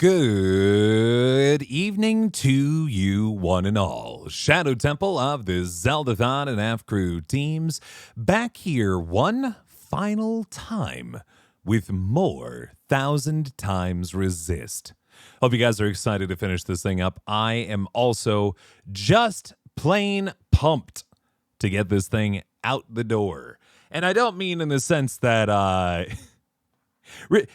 Good evening to you, one and all. Shadow Temple of the Zeldathon and Half Crew teams back here one final time with more 1000 times Resist. Hope you guys are excited to finish this thing up. I am also just plain pumped to get this thing out the door. And I don't mean in the sense that,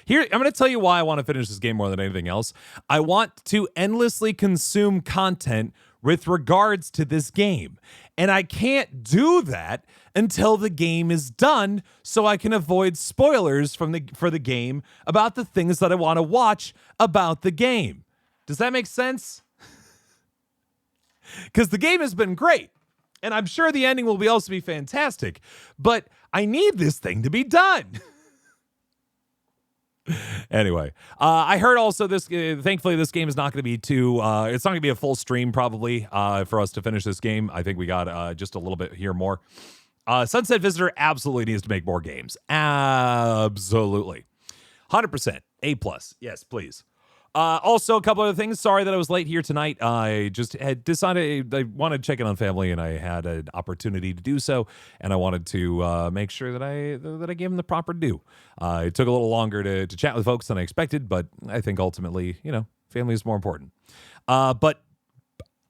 here, I'm going to tell you why I want to finish this game more than anything else. I want to endlessly consume content with regards to this game. And I can't do that until the game is done, so I can avoid spoilers for the game about the things that I want to watch about the game. Does that make sense? Because the game has been great, and I'm sure the ending will also be fantastic, but I need this thing to be done. Anyway, I heard also this, thankfully this game is not going to be too, it's not going to be a full stream probably for us to finish this game. I think we got just a little bit here more. Sunset Visitor absolutely needs to make more games. Absolutely. 100%. A+. Yes, please. Also, a couple other things. Sorry that I was late here tonight. I just had decided I wanted to check in on family, and I had an opportunity to do so, and I wanted to make sure that I gave them the proper due. It took a little longer to chat with folks than I expected, but I think ultimately, family is more important. But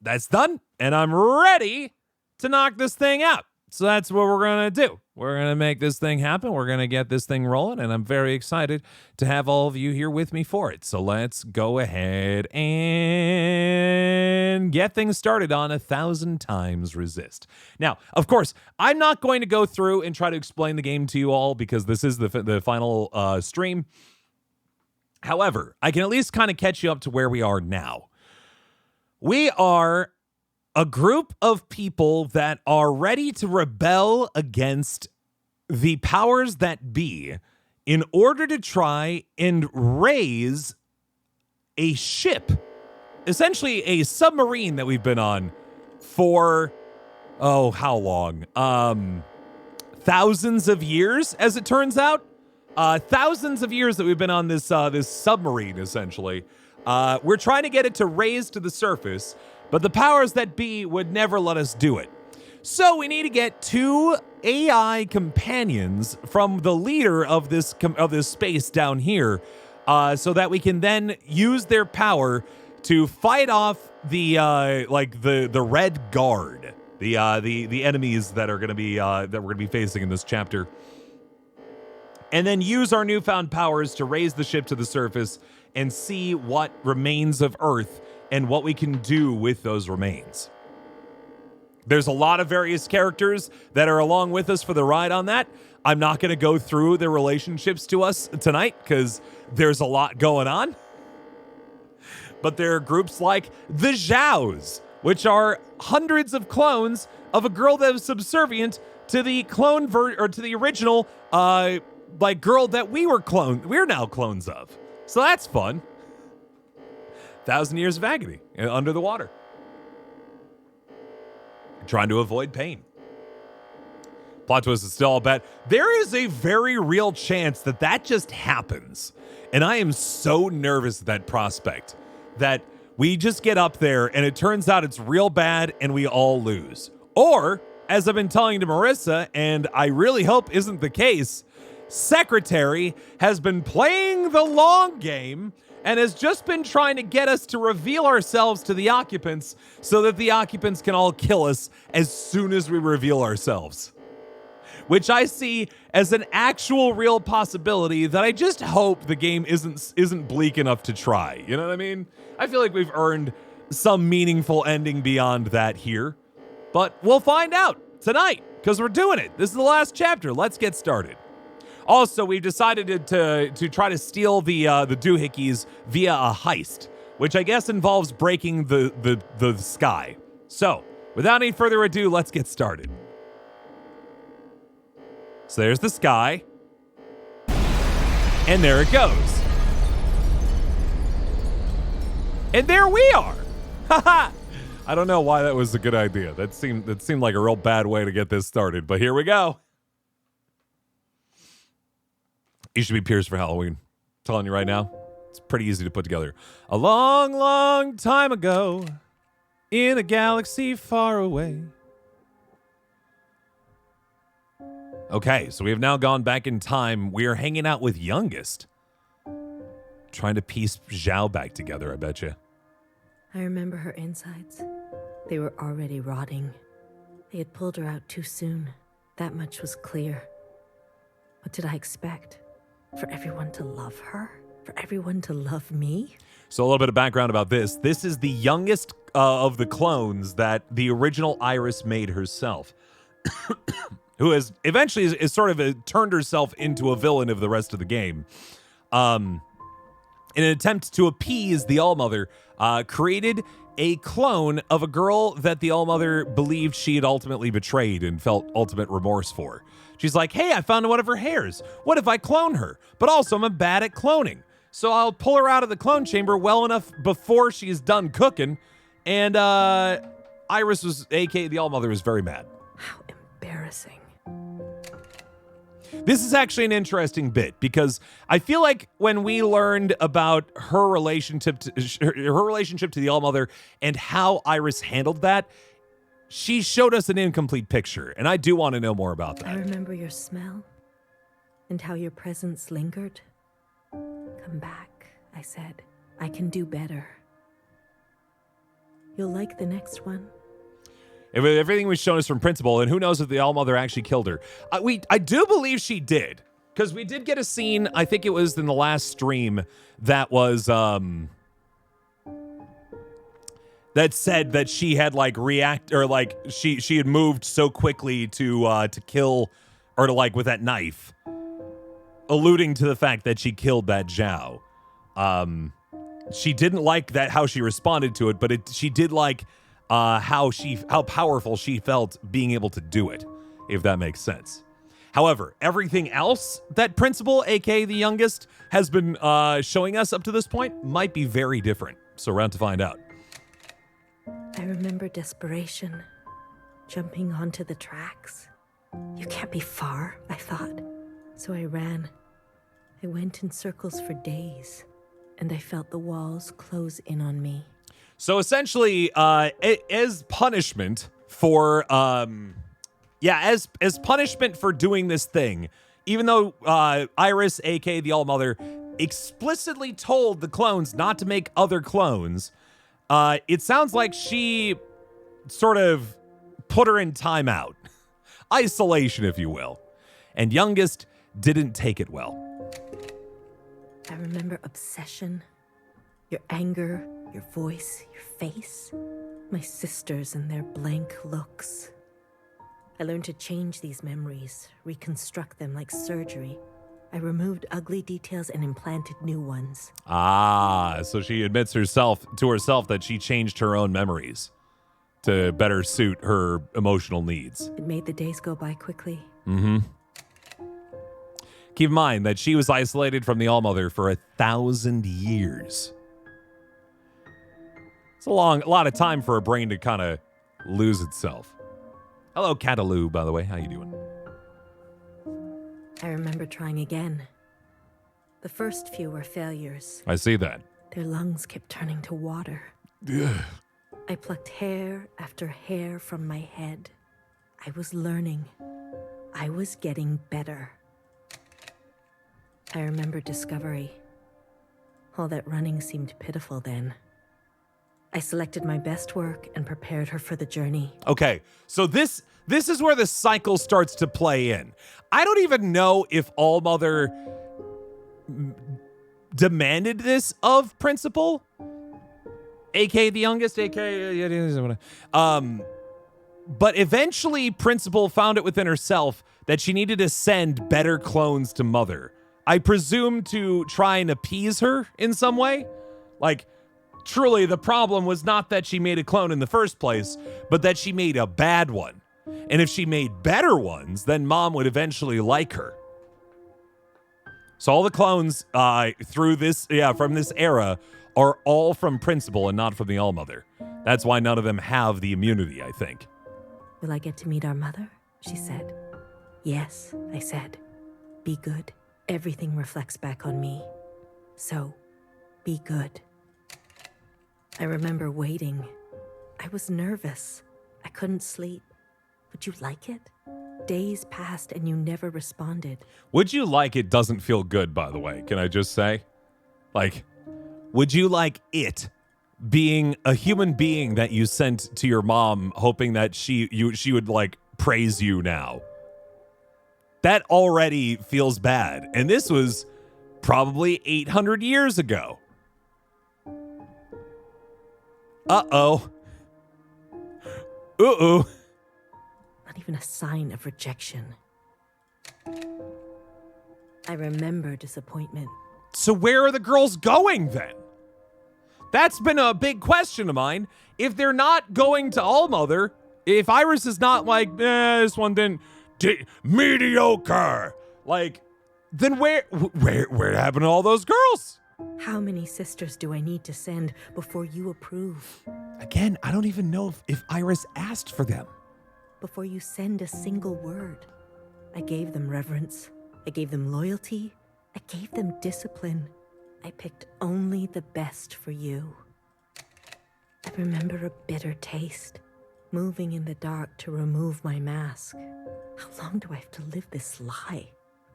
that's done, and I'm ready to knock this thing out. So that's what we're going to do. We're going to make this thing happen. We're going to get this thing rolling, and I'm very excited to have all of you here with me for it. So let's go ahead and get things started on 1000 times Resist. Now, of course, I'm not going to go through and try to explain the game to you all because this is the final stream. However, I can at least kind of catch you up to where we are now. We are a group of people that are ready to rebel against the powers that be in order to try and raise a ship, essentially a submarine that we've been on for, how long? Thousands of years, as it turns out. Thousands of years that we've been on this submarine, essentially. We're trying to get it to raise to the surface, but the powers that be would never let us do it. So we need to get 2 AI companions from the leader of this space down here, so that we can then use their power to fight off the Red Guard, the enemies that are going to be that we're going to be facing in this chapter, and then use our newfound powers to raise the ship to the surface and see what remains of Earth and what we can do with those remains. There's a lot of various characters that are along with us for the ride on that. I'm not going to go through their relationships to us tonight because there's a lot going on. But there are groups like the Zhaos, which are hundreds of clones of a girl that was subservient to the to the original girl that we're now clones of. So that's fun. 1000 years of agony under the water. Trying to avoid pain. Plot twist is still all bad. There is a very real chance that just happens. And I am so nervous at that prospect that we just get up there and it turns out it's real bad and we all lose. Or, as I've been telling to Marissa, and I really hope isn't the case, Secretary has been playing the long game and has just been trying to get us to reveal ourselves to the occupants so that the occupants can all kill us as soon as we reveal ourselves. Which I see as an actual real possibility that I just hope the game isn't bleak enough to try. You know what I mean? I feel like we've earned some meaningful ending beyond that here. But we'll find out tonight because we're doing it. This is the last chapter. Let's get started. Also, we've decided to try to steal the doohickeys via a heist, which I guess involves breaking the sky. So, without any further ado, let's get started. So there's the sky, and there it goes. And there we are. Haha. I don't know why that was a good idea. That seemed like a real bad way to get this started, but here we go. You should be Pierce for Halloween. I'm telling you right now. It's pretty easy to put together. A long, long time ago, in a galaxy far away. Okay, so we have now gone back in time. We are hanging out with Youngest. Trying to piece Zhao back together, I bet you. I remember her insides. They were already rotting. They had pulled her out too soon. That much was clear. What did I expect? For everyone to love her? For everyone to love me? So a little bit of background about this. This is the youngest of the clones that the original Iris made herself. Who has eventually is sort of turned herself into a villain of the rest of the game. In an attempt to appease the All-Mother, created a clone of a girl that the All-Mother believed she had ultimately betrayed and felt ultimate remorse for. She's like, hey, I found one of her hairs. What if I clone her? But also I'm bad at cloning. So I'll pull her out of the clone chamber well enough before she's done cooking. And Iris was, aka the All-Mother, was very mad. How embarrassing. This is actually an interesting bit because I feel like when we learned about her relationship to the All-Mother and how Iris handled that, she showed us an incomplete picture, and I do want to know more about that. I remember your smell and how your presence lingered. Come back, I said. I can do better. You'll like the next one. If everything was shown us from Principal, and who knows if the All-Mother actually killed her. I do believe she did, because we did get a scene, I think it was in the last stream, that was, that said that she had, like, she had moved so quickly to kill, or to, like, with that knife, alluding to the fact that she killed that Zhao. She didn't like that, how she responded to it, but she did like, how powerful she felt being able to do it, if that makes sense. However, everything else that Principal, aka the Youngest, has been showing us up to this point might be very different. So we're out to find out. I remember desperation, jumping onto the tracks. You can't be far, I thought. So I ran. I went in circles for days, and I felt the walls close in on me. So essentially, as punishment for, as punishment for doing this thing, even though Iris, aka the All-Mother, explicitly told the clones not to make other clones, it sounds like she sort of put her in timeout. Isolation, if you will. And Youngest didn't take it well. I remember obsession, your anger, your voice, your face, my sisters and their blank looks. I learned to change these memories, reconstruct them like surgery. I removed ugly details and implanted new ones. Ah, so she admits to herself that she changed her own memories to better suit her emotional needs. It made the days go by quickly. Mm-hmm. Keep in mind that she was isolated from the All-Mother for 1,000 years. It's a lot of time for a brain to kind of lose itself. Hello, Cataloo, by the way. How you doing? I remember trying again. The first few were failures. I see that. Their lungs kept turning to water. Ugh. I plucked hair after hair from my head. I was learning. I was getting better. I remember discovery. All that running seemed pitiful then. I selected my best work and prepared her for the journey. Okay, so this is where the cycle starts to play in. I don't even know if All-Mother demanded this of Principal, aka the Youngest, aka but eventually Principal found it within herself that she needed to send better clones to Mother. I presume to try and appease her in some way. Like, truly, the problem was not that she made a clone in the first place, but that she made a bad one. And if she made better ones, then Mom would eventually like her. So all the clones from this era are all from Principal and not from the All-Mother. That's why none of them have the immunity, I think. Will I get to meet our mother? She said. Yes, I said. Be good. Everything reflects back on me. So, Be good. I remember waiting. I was nervous. I couldn't sleep. Would you like it? Days passed and you never responded. Would you like it doesn't feel good, by the way, can I just say? Like, would you like it being a human being that you sent to your mom hoping that she would like praise you now? That already feels bad. And this was probably 800 years ago. Uh-oh. Uh-oh. Not even a sign of rejection. I remember disappointment. So where are the girls going then? That's been a big question of mine. If they're not going to Allmother, if Iris is not like, this one didn't, mediocre, like, then where happened to all those girls? How many sisters do I need to send before you approve? Again, I don't even know if Iris asked for them. Before you send a single word. I gave them reverence. I gave them loyalty. I gave them discipline. I picked only the best for you. I remember a bitter taste, moving in the dark to remove my mask. How long do I have to live this lie?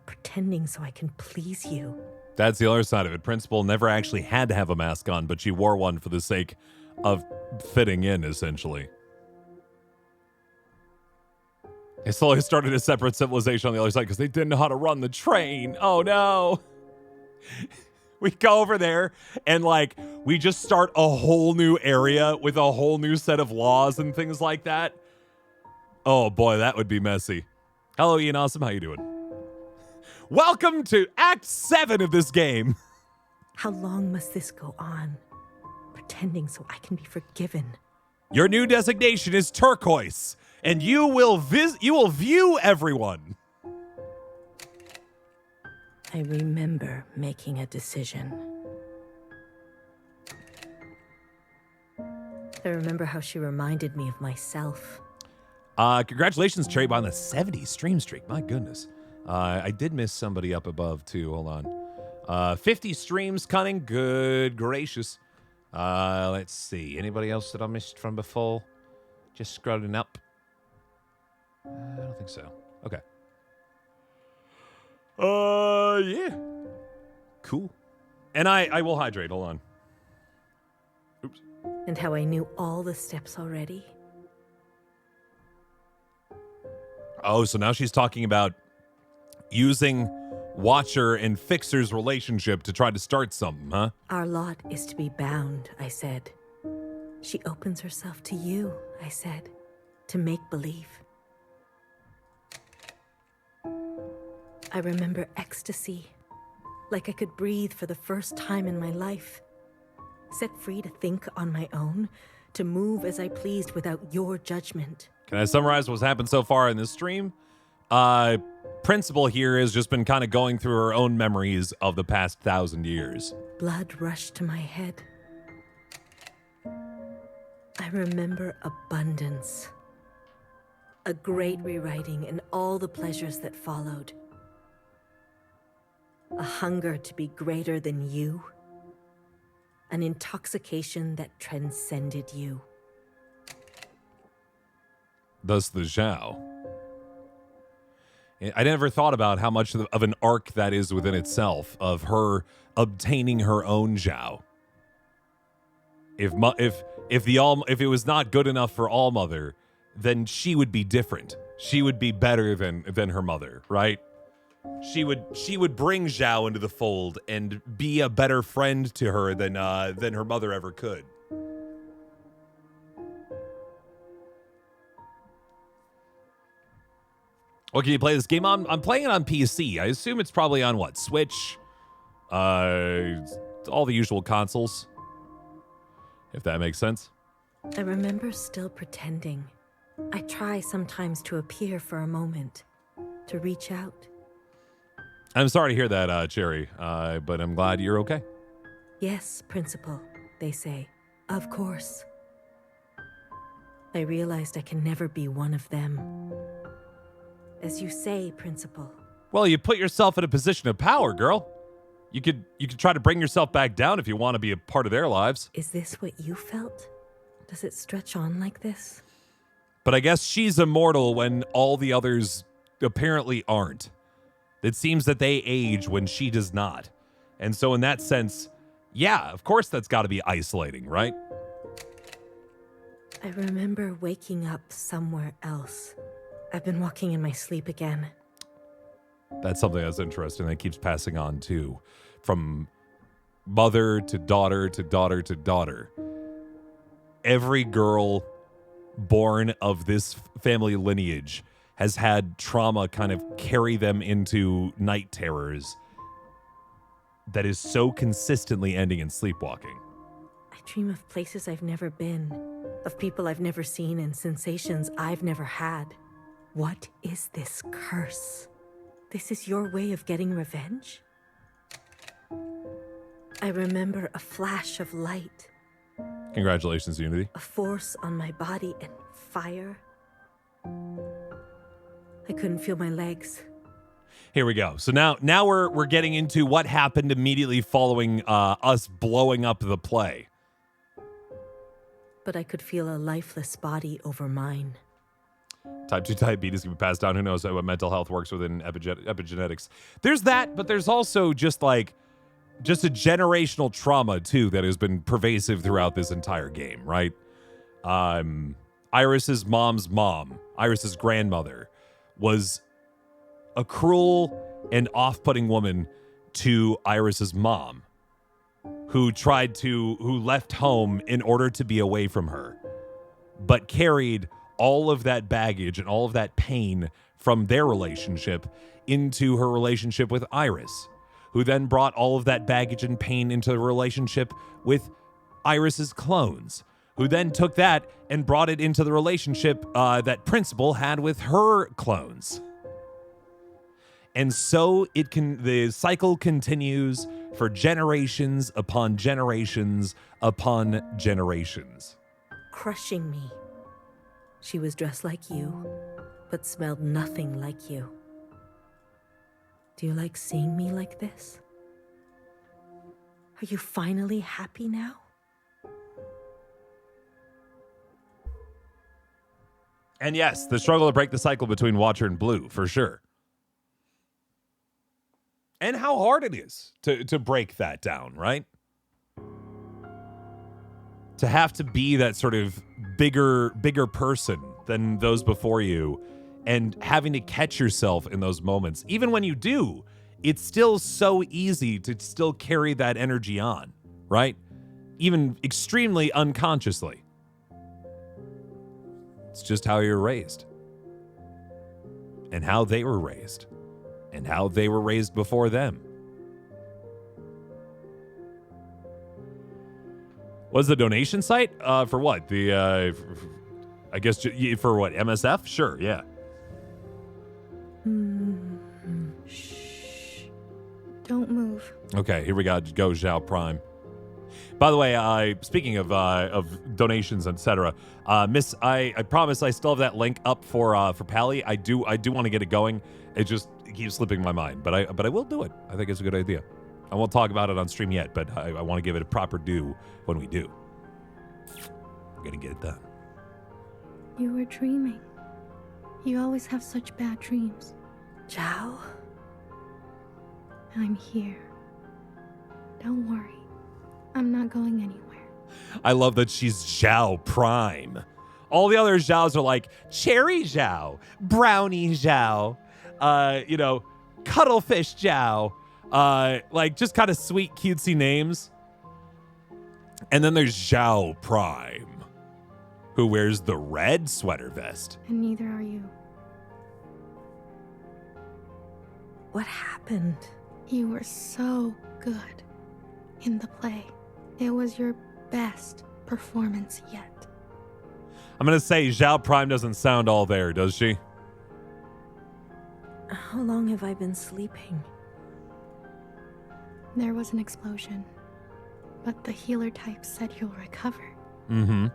Pretending so I can please you. That's the other side of it. Principal never actually had to have a mask on, but she wore one for the sake of fitting in, essentially. They slowly started a separate civilization on the other side because they didn't know how to run the train. Oh, no. We go over there and, like, we just start a whole new area with a whole new set of laws and things like that. Oh, boy, that would be messy. Hello, Ian Awesome. How you doing? Welcome to Act 7 of this game. How long must this go on? Pretending so I can be forgiven. Your new designation is turquoise, and you will view everyone. I remember making a decision. I remember how she reminded me of myself. Congratulations, Cherry, on the 70 stream streak. My goodness. I did miss somebody up above, too. Hold on. 50 streams, Cunning. Good gracious. Let's see. Anybody else that I missed from before? Just scrolling up. I don't think so. Okay. Yeah. Cool. And I will hydrate. Hold on. Oops. And how I knew all the steps already. Oh, so now she's talking about using Watcher and Fixer's relationship to try to start something, huh? Our lot is to be bound, I said. She opens herself to you, I said, to make believe. I remember ecstasy, like I could breathe for the first time in my life. Set free to think on my own, to move as I pleased without your judgment. Can I summarize what's happened so far in this stream? Principal here has just been kind of going through her own memories of the past 1,000 years. Blood rushed to my head. I remember abundance. A great rewriting and all the pleasures that followed. A hunger to be greater than you. An intoxication that transcended you. Thus the Zhao. I never thought about how much of an arc that is within itself, of her obtaining her own Zhao. If it was not good enough for Allmother, then she would be different. She would be better than her mother, right? She would bring Zhao into the fold and be a better friend to her than her mother ever could. Well, can you play this game on? I'm playing it on PC. I assume it's probably on what? Switch? All the usual consoles. If that makes sense. I remember still pretending. I try sometimes to appear for a moment, to reach out. I'm sorry to hear that, Cherry, but I'm glad you're okay. Yes, Principal, they say. Of course. I realized I can never be one of them. As you say, Principal. Well, you put yourself in a position of power, girl. You could try to bring yourself back down if you want to be a part of their lives. Is this what you felt? Does it stretch on like this? But I guess she's immortal when all the others apparently aren't. It seems that they age when she does not. And so in that sense, yeah, of course that's got to be isolating, right? I remember waking up somewhere else. I've been walking in my sleep again. That's something that's interesting that keeps passing on too. From mother to daughter to daughter to daughter. Every girl born of this family lineage has had trauma kind of carry them into night terrors that is so consistently ending in sleepwalking. I dream of places I've never been, of people I've never seen, and sensations I've never had. What is this curse? This is your way of getting revenge? I remember a flash of light. Congratulations, Unity. A force on my body and fire. I couldn't feel my legs. Here we go. So now we're getting into what happened immediately following us blowing up the play. But I could feel a lifeless body over mine. Type 2 diabetes can be passed down. Who knows what mental health works within epigenetics. There's that, but there's also just a generational trauma, too, that has been pervasive throughout this entire game, right? Iris's mom's mom, Iris's grandmother, was a cruel and off-putting woman to Iris's mom, who left home in order to be away from her, but carried all of that baggage and all of that pain from their relationship into her relationship with Iris, who then brought all of that baggage and pain into the relationship with Iris's clones, who then took that and brought it into the relationship that Principal had with her clones. And so the cycle continues for generations upon generations upon generations. Crushing me. She was dressed like you, but smelled nothing like you. Do you like seeing me like this? Are you finally happy now? And yes, the struggle to break the cycle between Watcher and Blue, for sure. And how hard it is to break that down, right? To have to be that sort of bigger person than those before you, and having to catch yourself in those moments. Even when you do, it's still so easy to still carry that energy on, right? Even extremely unconsciously. It's just how you're raised. And how they were raised. And how they were raised before them. What's the donation site? For what? I guess for what? MSF? Sure, yeah. Shh. Don't move. Okay, here we go. Go Zhao Prime. By the way, speaking of donations, etc., Miss, I promise I still have that link up for Pally. I do want to get it going. It keeps slipping my mind, but I will do it. I think it's a good idea. I won't talk about it on stream yet, but I want to give it a proper due when we do. We're gonna get it done. You were dreaming. You always have such bad dreams. Zhao? I'm here. Don't worry. I'm not going anywhere. I love that she's Zhao Prime. All the other Zhaos are like Cherry Zhao, Brownie Zhao, Cuddlefish Zhao, like just kind of sweet, cutesy names. And then there's Zhao Prime, who wears the red sweater vest. And neither are you. What happened? You were so good in the play. It was your best performance yet. I'm going to say Zhao Prime doesn't sound all there, does she? How long have I been sleeping? There was an explosion, but the healer type said you'll recover. Mm-hmm.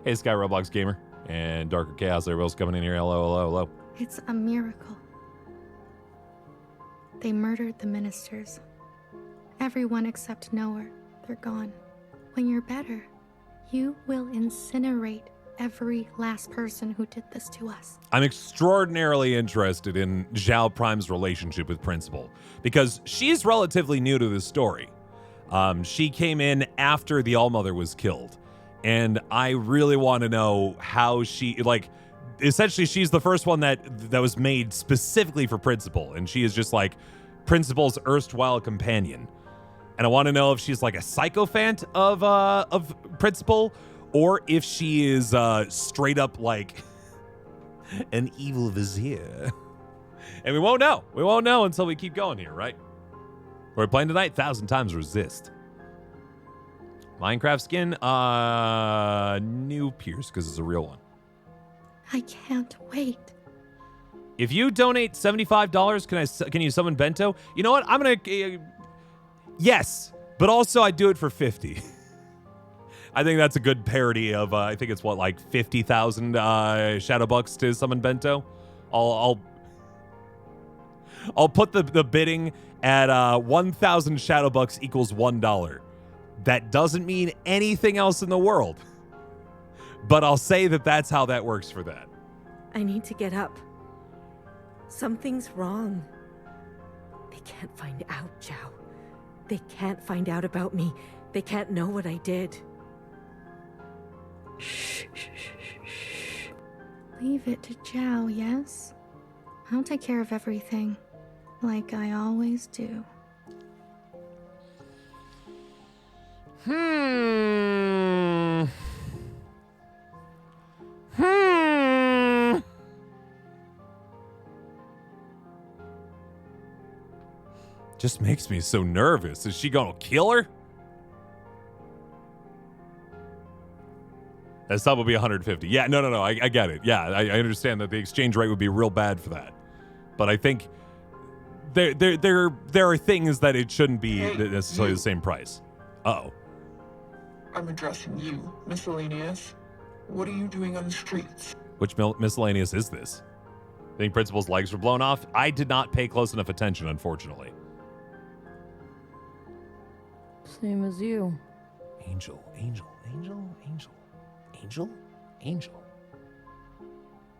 Hey, Sky Roblox Gamer and Darker Chaos. Everybody else coming in here. Hello. It's a miracle. They murdered the ministers. Everyone except Noah, they're gone. When you're better, you will incinerate every last person who did this to us. I'm extraordinarily interested in Zhao Prime's relationship with Principal because she's relatively new to this story. She came in after the Allmother was killed, and I really want to know how she, like, essentially she's the first one that was made specifically for Principal, and she is just like Principal's erstwhile companion. And I want to know if she's like a sycophant of Principal, or if she is straight up like an evil vizier. And we won't know. We won't know until we keep going here, right? We're playing tonight, 1000xRESIST. Minecraft skin, new Pierce, because it's a real one. I can't wait. If you donate $75, can you summon Bento? You know what? I'm gonna yes, but also I do it for 50. I think that's a good parody of I think it's what, like 50,000 shadow bucks to summon Bento. I'll put the bidding at 1,000 shadow bucks equals $1. That doesn't mean anything else in the world, but I'll say that that's how that works for that. I need to get up. Something's wrong. They can't find out, Zhao. They can't find out about me. They can't know what I did. Shh, shh, shh, shh. Leave it to Zhao, yes? I'll take care of everything, like I always do. Just makes me so nervous. Is she gonna kill her? That sub will be 150. Yeah, no. I get it. Yeah, I understand that the exchange rate would be real bad for that. But I think there are things that it shouldn't be necessarily the same price. Uh-oh. I'm addressing you, Miscellaneous. What are you doing on the streets? Which Miscellaneous is this? I think Principal's legs were blown off. I did not pay close enough attention, unfortunately. Same as you. Angel. Do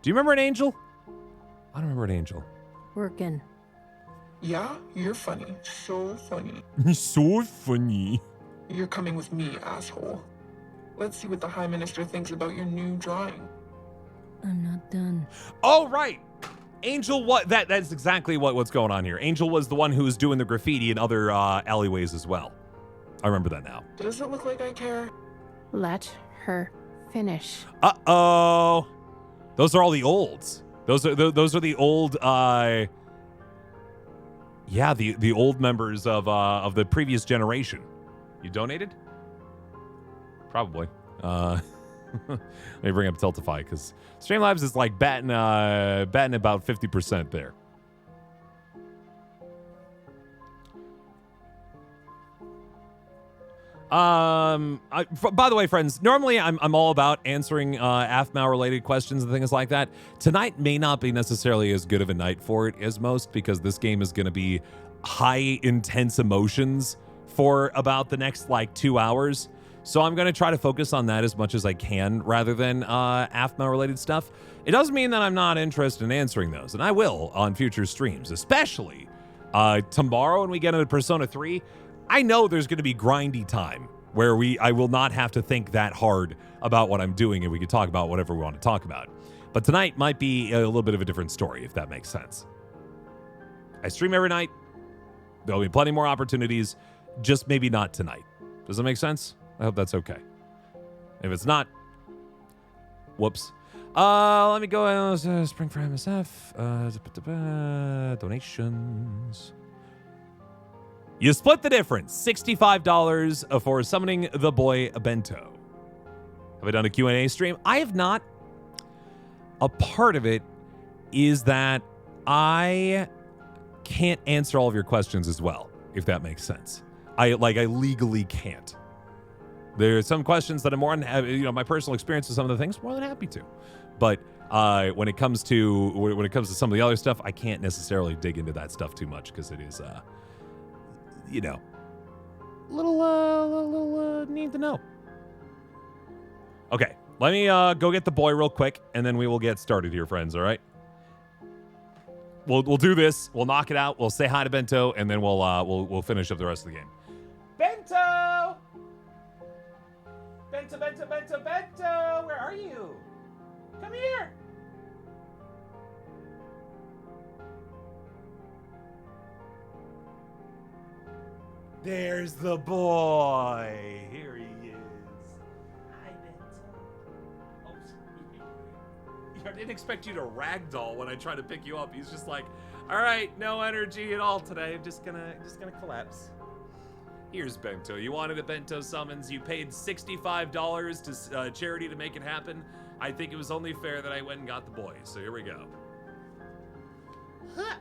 you remember an Angel? I don't remember an Angel. Working. Yeah, you're funny. So funny. So funny. You're coming with me, asshole. Let's see what the High Minister thinks about your new drawing. I'm not done. Oh, right. Angel, that's exactly what's going on here. Angel was the one who was doing the graffiti in other alleyways as well. I remember that now. Does it look like I care? Let her finish. Uh-oh. Those are all the olds. Those are the old the old members of the previous generation. You donated? Probably. Let me bring up Tiltify because Streamlabs is like batting about 50% there. By the way, friends, normally I'm all about answering AFMAO related questions and things like that. Tonight may not be necessarily as good of a night for it as most because this game is going to be high intense emotions for about the next like 2 hours. So I'm going to try to focus on that as much as I can rather than AFMAO related stuff. It doesn't mean that I'm not interested in answering those, and I will on future streams, especially tomorrow when we get into Persona 3. I know there's going to be grindy time where I will not have to think that hard about what I'm doing and we can talk about whatever we want to talk about. But tonight might be a little bit of a different story, if that makes sense. I stream every night. There'll be plenty more opportunities, just maybe not tonight. Does that make sense? I hope that's okay. If it's not, whoops. Let me go Spring for MSF. Donations. You split the difference. $65 for summoning the boy Bento. Have I done a Q&A stream? I have not. A part of it is that I can't answer all of your questions as well, if that makes sense. I legally can't. There are some questions that I'm more than my personal experience with some of the things, more than happy to. But when it comes to some of the other stuff, I can't necessarily dig into that stuff too much because it is little need to know. Okay, let me go get the boy real quick, and then we will get started here, friends. All right. We'll do this. We'll knock it out. We'll say hi to Bento, and then we'll finish up the rest of the game. Bento! Bento! Where are you? Come here! There's the boy. Here he is. Hi, Bento. Oh, I didn't expect you to ragdoll when I tried to pick you up. He's just like, all right, no energy at all today. I'm just gonna collapse. Here's Bento. You wanted a Bento summons. You paid $65 to charity to make it happen. I think it was only fair that I went and got the boy. So here we go. Huh.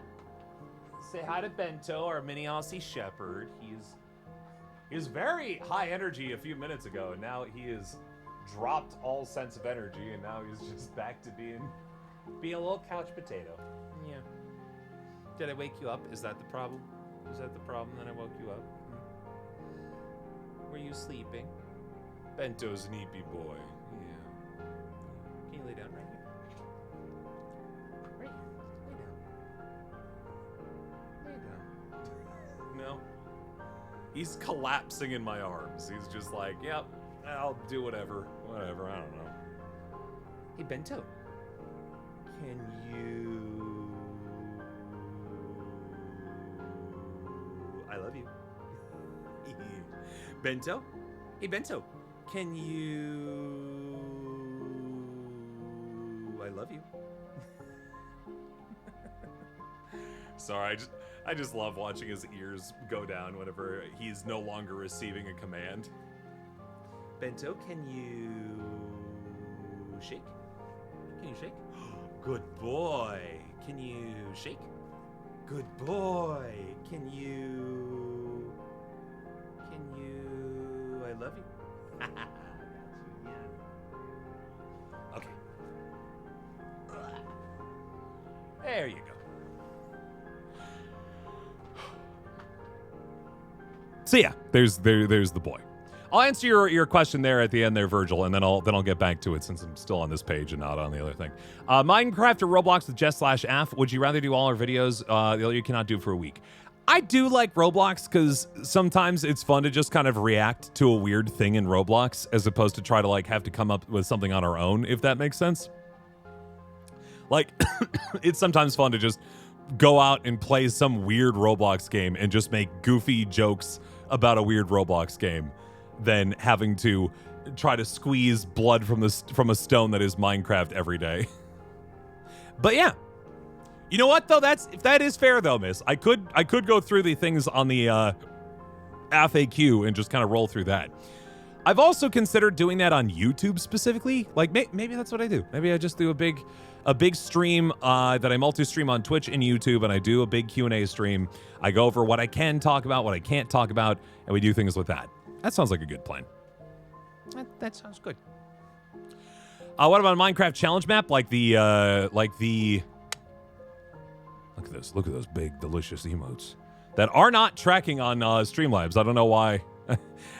Say hi to Bento, our mini Aussie Shepherd. He was very high energy a few minutes ago, and now he has dropped all sense of energy, and now he's just back to being a little couch potato. Yeah. Did I wake you up? Is that the problem? Is that the problem that I woke you up? Were you sleeping? Bento's an eepy boy. Yeah. Can you lay down right here? Right here. Lay down. No. He's collapsing in my arms. He's just like, yep, I'll do whatever. Whatever, I don't know. Hey, Bento. Can you... I love you. Bento? Hey, Bento. Can you... I love you. Sorry, I just love watching his ears go down whenever he's no longer receiving a command. Bento, can you shake? Can you shake? Good boy. Can you shake? Good boy. Can you... I love you. Okay. There you go. So yeah, there's the boy. I'll answer your question there at the end there, Virgil, and then I'll get back to it since I'm still on this page and not on the other thing. Minecraft or Roblox with Jess/Af. Would you rather do all our videos you cannot do for a week? I do like Roblox because sometimes it's fun to just kind of react to a weird thing in Roblox as opposed to try to like have to come up with something on our own, if that makes sense. Like, it's sometimes fun to just go out and play some weird Roblox game and just make goofy jokes about a weird Roblox game than having to try to squeeze blood from a stone that is Minecraft every day. But yeah. You know what though? That is fair though, miss. I could go through the things on the FAQ and just kind of roll through that. I've also considered doing that on YouTube specifically. Like maybe that's what I do. Maybe I just do a big stream that I multi-stream on Twitch and YouTube, and I do a big Q&A stream. I go over what I can talk about, what I can't talk about, and we do things with that. That sounds like a good plan. That sounds good. What about a Minecraft challenge map? Like the Look at this. Look at those big, delicious emotes that are not tracking on Streamlabs. I don't know why.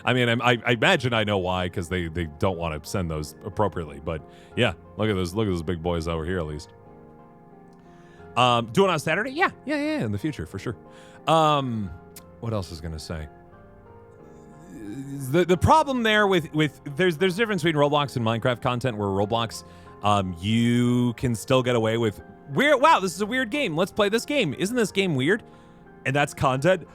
I mean, I imagine I know why, because they don't want to send those appropriately. But yeah, look at those big boys over here at least. Do it on Saturday? Yeah, in the future for sure. What else is gonna say? The problem there with there's a difference between Roblox and Minecraft content, where Roblox you can still get away with weird. Wow, this is a weird game. Let's play this game. Isn't this game weird? And that's content.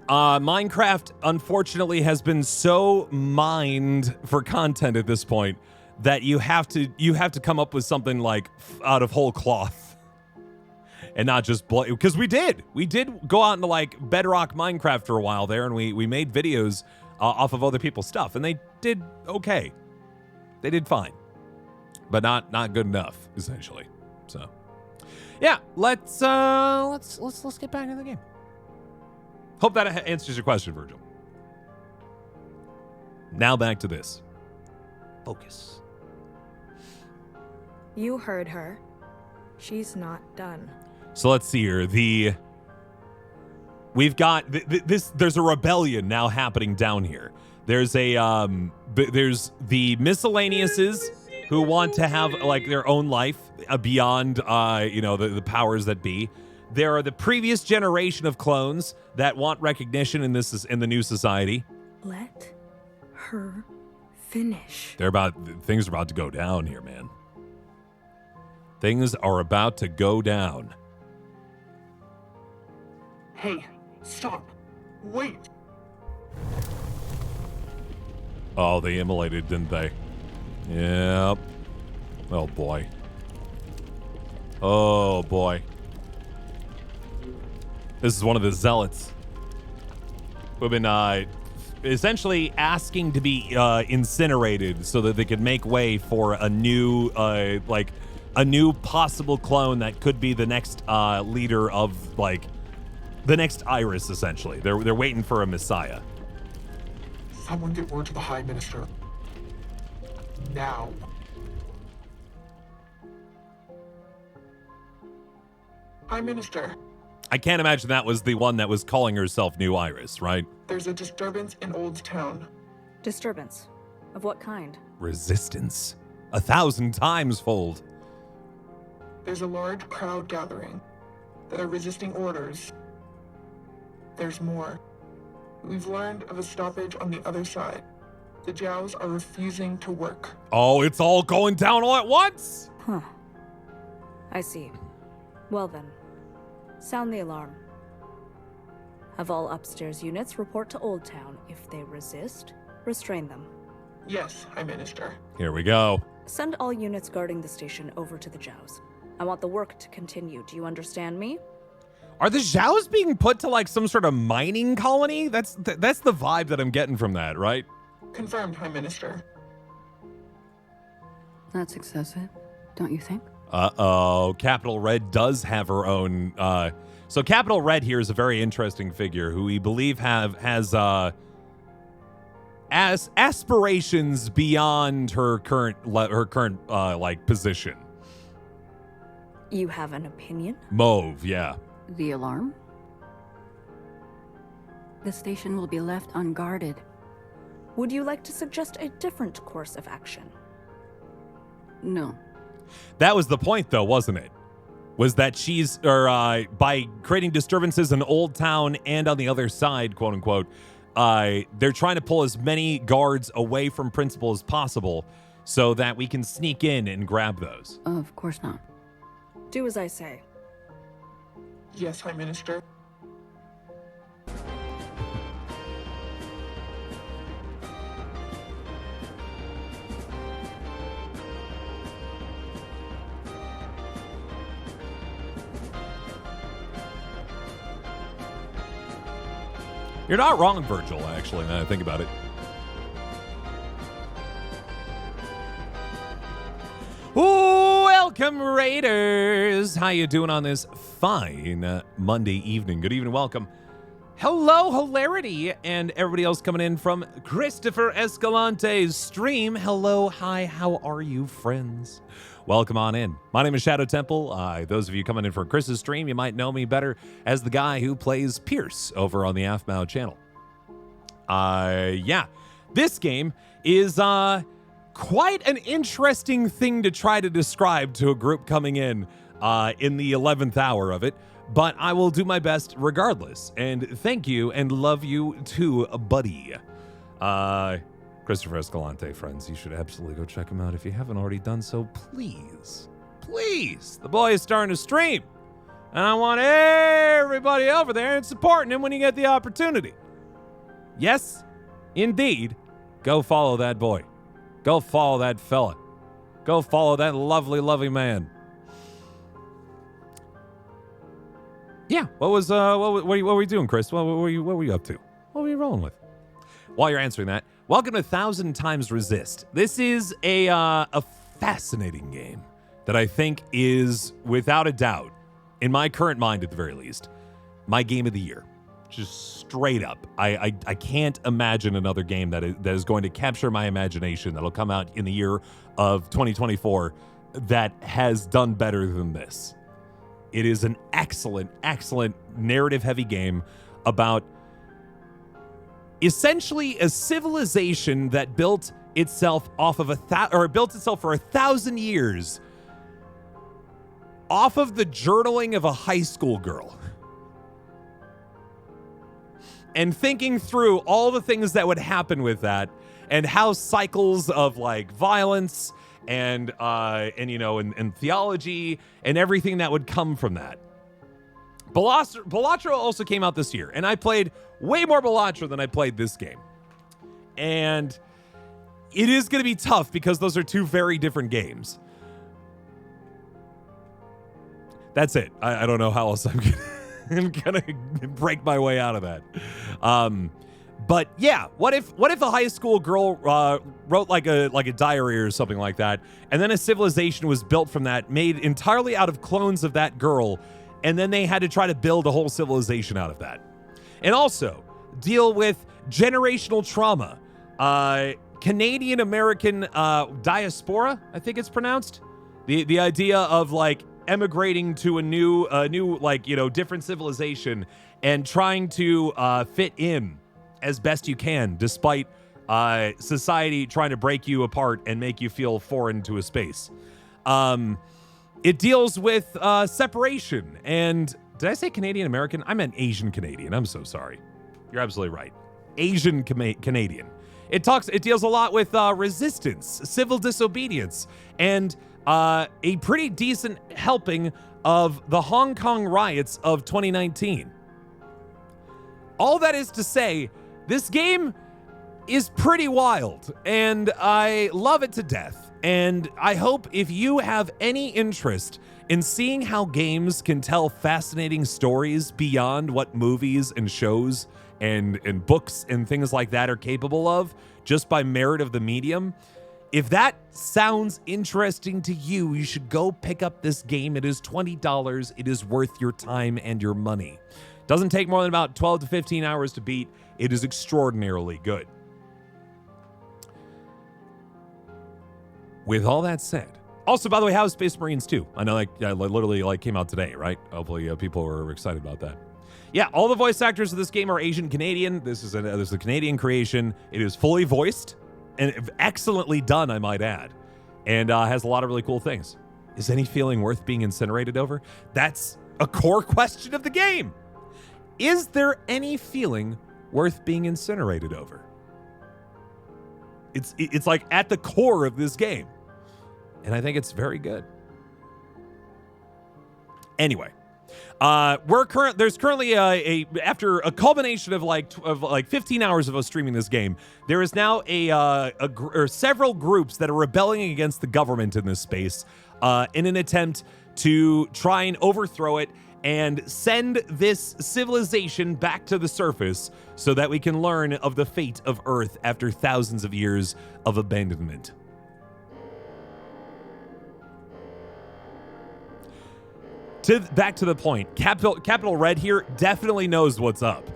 Minecraft, unfortunately, has been so mined for content at this point that you have to come up with something like out of whole cloth, and not just because we did go out into like Bedrock Minecraft for a while there, and we made videos off of other people's stuff, and they did okay. They did fine, but not good enough, essentially. So, yeah, let's get back into the game. Hope that answers your question, Virgil. Now back to this. Focus. You heard her. She's not done. So let's see here. We've got this. There's a rebellion now happening down here. There's there's the miscellaneouses who want to have like their own life beyond the powers that be. There are the previous generation of clones that want recognition in the new society. Let her finish. Things are about to go down here, man. Things are about to go down. Hey, stop. Wait. Oh, they immolated, didn't they? Yep. Oh, boy. Oh, boy. This is one of the zealots who've been essentially asking to be incinerated so that they could make way for a new possible clone that could be the next leader of the next Iris. Essentially, they're waiting for a messiah. Someone get word to the High Minister. Now. High Minister, I can't imagine that was the one that was calling herself New Iris, right? there's a disturbance in Old Town. Disturbance? Of what kind? Resistance. 1,000 times fold. There's a large crowd gathering that are resisting orders. There's more. We've learned of a stoppage on the other side. The Jows are refusing to work. Oh, it's all going down all at once? Huh. I see. Well then, sound the alarm. Have all upstairs units report to Old Town. If they resist, restrain them. Yes, High Minister. Here we go. Send all units guarding the station over to the Jows. I want the work to continue. Do you understand me? Are the Zhaos being put to like some sort of mining colony? That's the vibe that I'm getting from that, right? Confirmed, High Minister. That's excessive, don't you think? Uh-oh. Capital Red does have her own... So Capital Red here is a very interesting figure who we believe has aspirations beyond her current position. You have an opinion? Mauve, yeah. The alarm? The station will be left unguarded. Would you like to suggest a different course of action? No. That was the point, though, wasn't it? Was that by creating disturbances in Old Town and on the other side, quote unquote, they're trying to pull as many guards away from Principal as possible so that we can sneak in and grab those. Of course not. Do as I say. Yes, High Minister. You're not wrong, Virgil, actually, now that I think about it. Welcome, Raiders! How you doing on this fine Monday evening? Good evening, welcome. Hello, Hilarity, and everybody else coming in from Christopher Escalante's stream. Hello, hi, how are you, friends? Welcome on in. My name is Shadow Temple. Those of you coming in for Chris's stream, you might know me better as the guy who plays Pierce over on the Aphmau channel. Yeah, this game is quite an interesting thing to try to describe to a group coming in the 11th hour of it, but I will do my best regardless. And thank you and love you too, buddy. Christopher Escalante, friends, you should absolutely go check him out if you haven't already done so. Please, please. The boy is starting to stream, and I want everybody over there and supporting him when you get the opportunity. Yes, indeed. Go follow that boy. Go follow that fella. Go follow that lovely, lovely man. Yeah. What were you doing, Chris? What were you up to? What were you rolling with? While you're answering that, welcome to 1000xRESIST. This is a fascinating game that I think is, without a doubt, in my current mind at the very least, my game of the year. Just straight up. I can't imagine another game that is going to capture my imagination that'll come out in the year of 2024 that has done better than this. It is an excellent, excellent narrative-heavy game about essentially a civilization that built itself off of built itself for 1,000 years off of the journaling of a high school girl. And thinking through all the things that would happen with that and how cycles of like violence and theology and everything that would come from that. Balatro also came out this year, and I played way more Balatro than I played this game. And it is going to be tough because those are two very different games. That's it. I don't know how else I'm gonna break my way out of that. But yeah, what if a high school girl wrote like a diary or something like that, and then a civilization was built from that, made entirely out of clones of that girl, and then they had to try to build a whole civilization out of that, and also deal with generational trauma, Canadian American diaspora, I think it's pronounced, the idea of like emigrating to a new different civilization and trying to fit in as best you can, despite society trying to break you apart and make you feel foreign to a space. It deals with separation. And did I say Canadian American? I meant Asian Canadian. I'm so sorry. You're absolutely right. Asian Canadian. It deals a lot with resistance, civil disobedience, and a pretty decent helping of the Hong Kong riots of 2019. All that is to say, this game is pretty wild, and I love it to death. And I hope if you have any interest in seeing how games can tell fascinating stories beyond what movies and shows and books and things like that are capable of, just by merit of the medium, if that sounds interesting to you, you should go pick up this game. It is $20. It is worth your time and your money. Doesn't take more than about 12 to 15 hours to beat. It is extraordinarily good. With all that said, also, by the way, how is Space Marines 2? I know, literally came out today, right? Hopefully, people were excited about that. Yeah, all the voice actors of this game are Asian Canadian. This is a Canadian creation. It is fully voiced and excellently done, I might add, and has a lot of really cool things. Is any feeling worth being incinerated over? That's a core question of the game. Is there any feeling worth being incinerated over? It's like at the core of this game, and I think it's very good. Anyway, there's currently after a culmination of like 15 hours of us streaming this game, there is now several groups that are rebelling against the government in this space in an attempt to try and overthrow it and send this civilization back to the surface so that we can learn of the fate of Earth after thousands of years of abandonment. Back to the point, Capital Red here definitely knows what's up.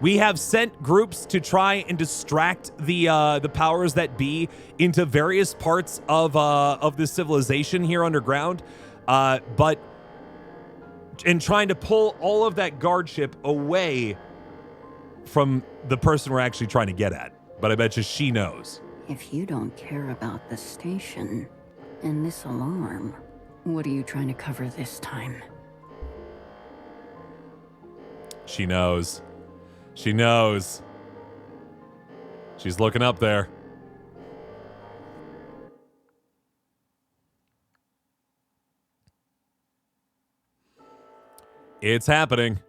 We have sent groups to try and distract the powers that be into various parts of the civilization here underground, but trying to pull all of that guardship away from the person we're actually trying to get at. But I bet you she knows. If you don't care about the station and this alarm, what are you trying to cover this time? She knows. She knows. She's looking up there. It's happening.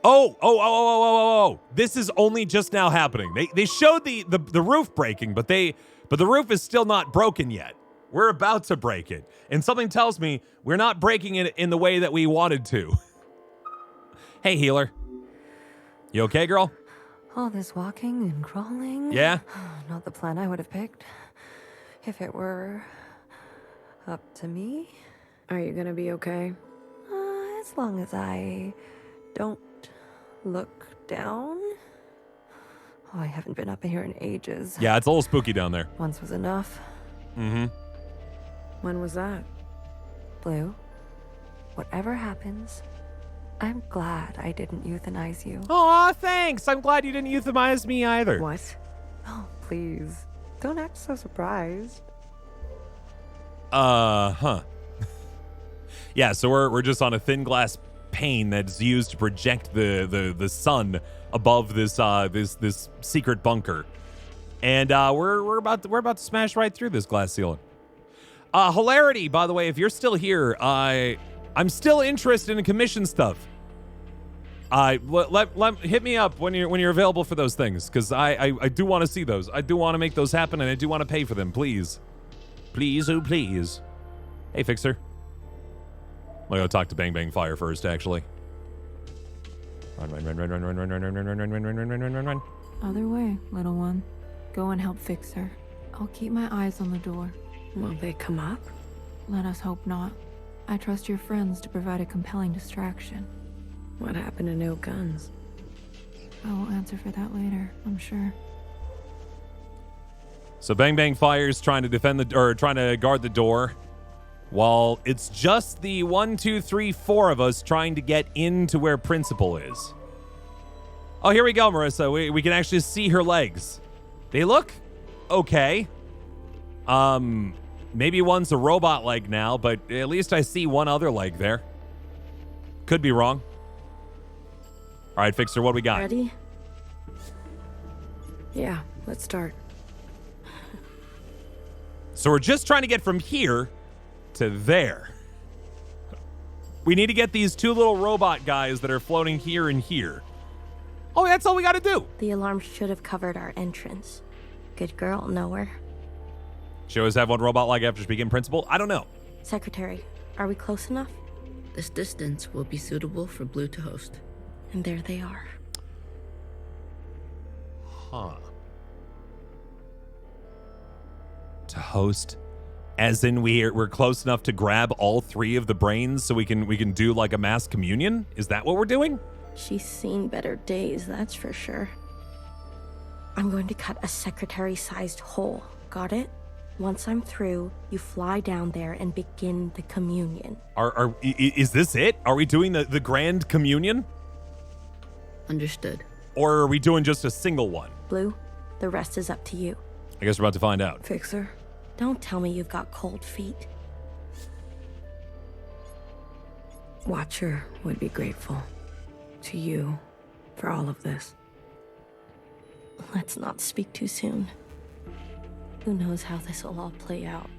Oh. This is only just now happening. They showed the roof breaking, but the roof is still not broken yet. We're about to break it. And something tells me we're not breaking it in the way that we wanted to. Hey, healer. You okay, girl? All this walking and crawling? Yeah? Not the plan I would have picked. If it were up to me. Are you gonna be okay? As long as I don't look down. Oh, I haven't been up here in ages. Yeah, it's a little spooky down there. Once was enough. Mm-hmm. When was that? Blue, whatever happens, I'm glad I didn't euthanize you. Aw, thanks. I'm glad you didn't euthanize me either. What? Oh, please. Don't act so surprised. Huh. Yeah, so we're just on a thin glass pane that's used to project the sun above this this secret bunker. And we're about to smash right through this glass ceiling. Hilarity, by the way, if you're still here, I'm still interested in commission stuff. Hit me up when you're available for those things, because I do want to see those. I do want to make those happen, and I do want to pay for them. Please, oh please. Hey, Fixer. I'm gonna go talk to Bang Bang Fire first, actually. Run. Other way, little one. Go and help fix her. I'll keep my eyes on the door. Will they come up? Let us hope not. I trust your friends to provide a compelling distraction. What happened to no guns? I will answer for that later, I'm sure. So Bang Bang Fire's trying to trying to guard the door, while it's just the 1, 2, 3, 4 of us trying to get into where Principal is. Oh, here we go, Marissa. We can actually see her legs. They look okay. Maybe one's a robot leg now, but at least I see one other leg there. Could be wrong. All right, Fixer, what do we got? Ready? Yeah, let's start. So we're just trying to get from here to there. We need to get these two little robot guys that are floating here and here. Oh, that's all we got to do. The alarm should have covered our entrance. Good girl, nowhere. She always have one robot leg after she became Principal? I don't know. Secretary, are we close enough? This distance will be suitable for Blue to host. And there they are. Huh. To host, as in we're close enough to grab all 3 of the brains so we can do like a mass communion? Is that what we're doing? She's seen better days, that's for sure. I'm going to cut a secretary-sized hole. Got it? Once I'm through, you fly down there and begin the communion. Is this it? Are we doing the grand communion? Understood. Or are we doing just a single one? Blue, the rest is up to you. I guess we're about to find out. Fixer? Don't tell me you've got cold feet. Watcher would be grateful to you for all of this. Let's not speak too soon. Who knows how this will all play out?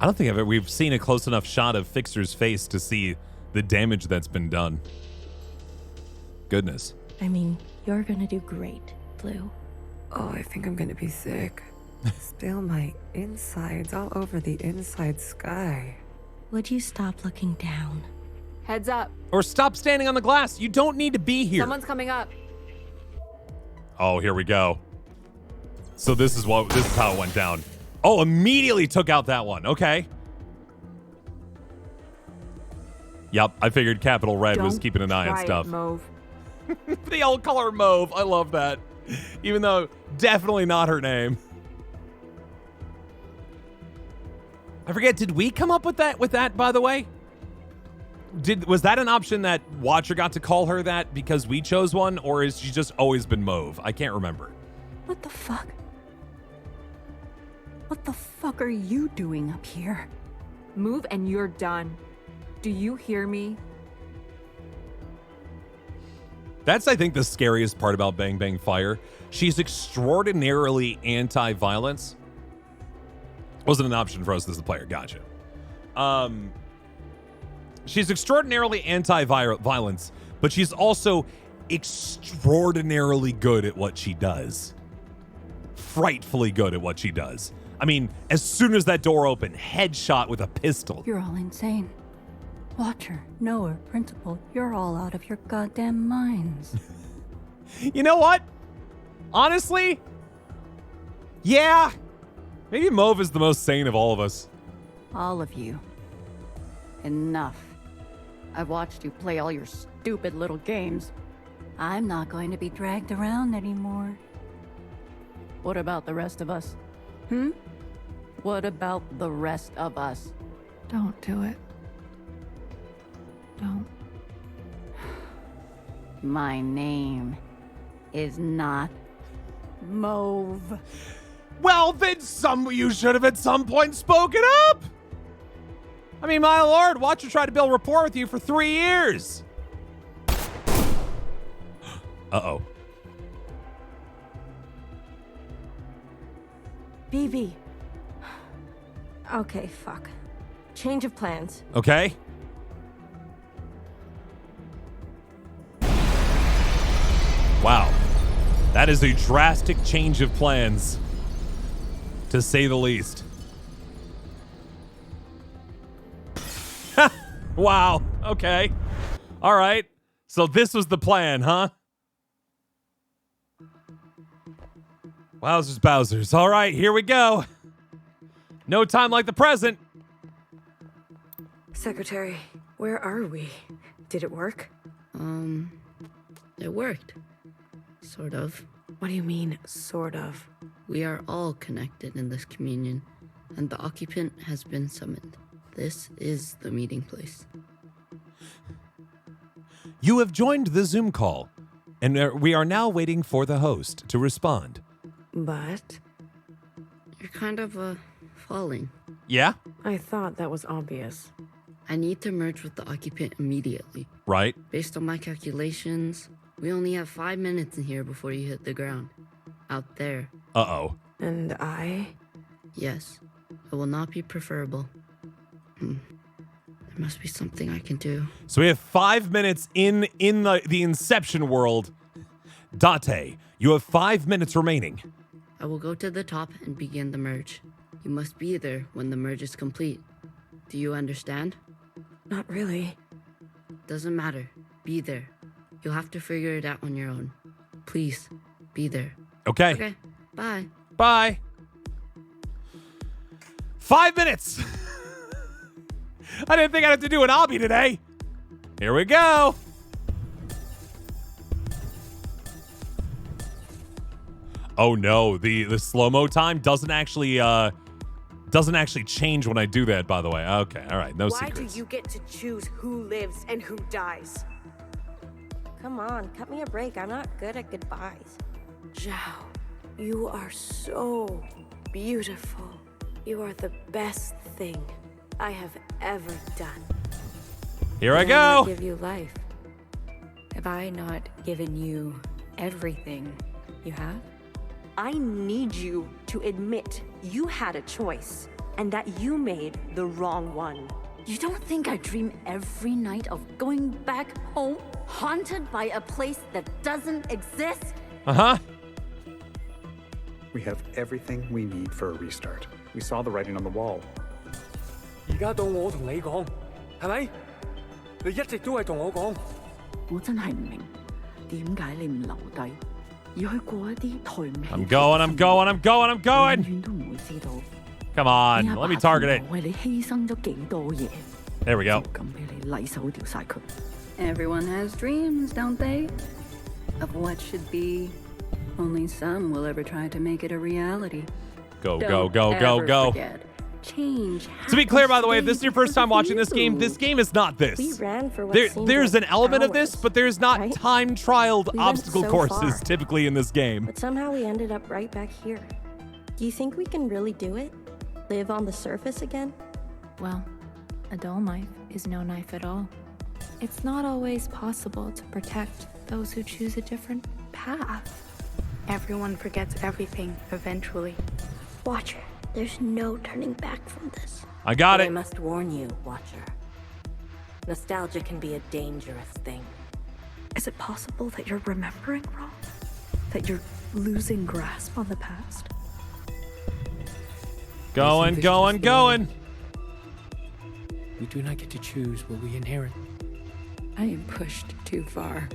I don't think we've seen a close enough shot of Fixer's face to see the damage that's been done. Goodness. I mean, you're gonna do great, Blue. Oh, I think I'm gonna be sick. Spill my insides all over the inside sky. Would you stop looking down? Heads up. Or stop standing on the glass. You don't need to be here. Someone's coming up. Oh, here we go. So this is how it went down. Oh, immediately took out that one. Okay. Yep, I figured Capital Red was keeping an eye on stuff. Mauve. The old color mauve. I love that. Even though definitely not her name. I forget, did we come up with that, by the way? Was that an option that Watcher got to call her that because we chose one, or has she just always been mauve? I can't remember. What the fuck? What the fuck are you doing up here? Move and you're done. Do you hear me? That's, I think, the scariest part about Bang Bang Fire. She's extraordinarily anti-violence. Wasn't an option for us as the player. Gotcha. She's extraordinarily anti-violence, but she's also extraordinarily good at what she does. Frightfully good at what she does. I mean, as soon as that door opened, headshot with a pistol. You're all insane. Watcher, Knower, Principal, you're all out of your goddamn minds. You know what? Honestly, yeah. Maybe Mauve is the most sane of all of us. All of you. Enough. I've watched you play all your stupid little games. I'm not going to be dragged around anymore. What about the rest of us? What about the rest of us? Don't do it. Don't. My name is not Mauve. Well, then you should have at some point spoken up. I mean, my lord, Watcher tried to build rapport with you for 3 years. Uh-oh. BB. Okay, fuck. Change of plans. Okay. Wow. That is a drastic change of plans, to say the least. Wow. Okay. All right. So this was the plan, huh? Wowzers Bowsers. All right, here we go. No time like the present. Secretary, where are we? Did it work? It worked. Sort of. What do you mean, sort of? We are all connected in this communion, and the occupant has been summoned. This is the meeting place. You have joined the Zoom call, and we are now waiting for the host to respond. But? You're kind of, falling. Yeah? I thought that was obvious. I need to merge with the occupant immediately. Right. Based on my calculations, we only have 5 minutes in here before you hit the ground. Out there. Uh-oh. And I? Yes. It will not be preferable. There must be something I can do. So we have 5 minutes in the Inception world. Date, you have 5 minutes remaining. I will go to the top and begin the merge. You must be there when the merge is complete. Do you understand? Not really. Doesn't matter. Be there. You'll have to figure it out on your own. Please, be there. Okay. Okay. Bye. Bye. 5 minutes. I didn't think I'd have to do an obby today. Here we go. Oh no, the slow-mo time doesn't actually change when I do that, by the way. Okay, all right, no secrets. Why do you get to choose who lives and who dies? Come on, cut me a break. I'm not good at goodbyes. Zhao, you are so beautiful. You are the best thing I have ever done. Here I Did I not go. give you life? Have I not given you everything you have? I need you to admit you had a choice and that you made the wrong one. You don't think I dream every night of going back home, haunted by a place that doesn't exist? Uh-huh. We have everything we need for a restart. We saw the writing on the wall. 而家到我同你講，係咪？你一直都係同我講。我真係唔明，點解你唔留低，要去過一啲台尾？ I'm going. 永遠都唔會知道。 Come on, let me target it. 為你犧牲咗幾多嘢？ There we go. 咁俾你禮手掉晒佢。 Everyone has dreams, don't they? Of what should be. Only some will ever try to make it a reality. Go. Forget. Change. To be clear, by the way, if this is your first time watching this game is not this. We ran for what seemed There's like an element of hours, this, but there's not right? time-trialed We went obstacle so courses far. typically in this game. But somehow we ended up right back here. Do you think we can really do it? Live on the surface again? Well, a dull knife is no knife at all. It's not always possible to protect those who choose a different path. Everyone forgets everything eventually. Watcher, there's no turning back from this. I got But I it. must warn you, Watcher. Nostalgia can be a dangerous thing. Is it possible that you're remembering wrong? That you're losing grasp on the past? Going. We do not get to choose what we inherit. I am pushed too far.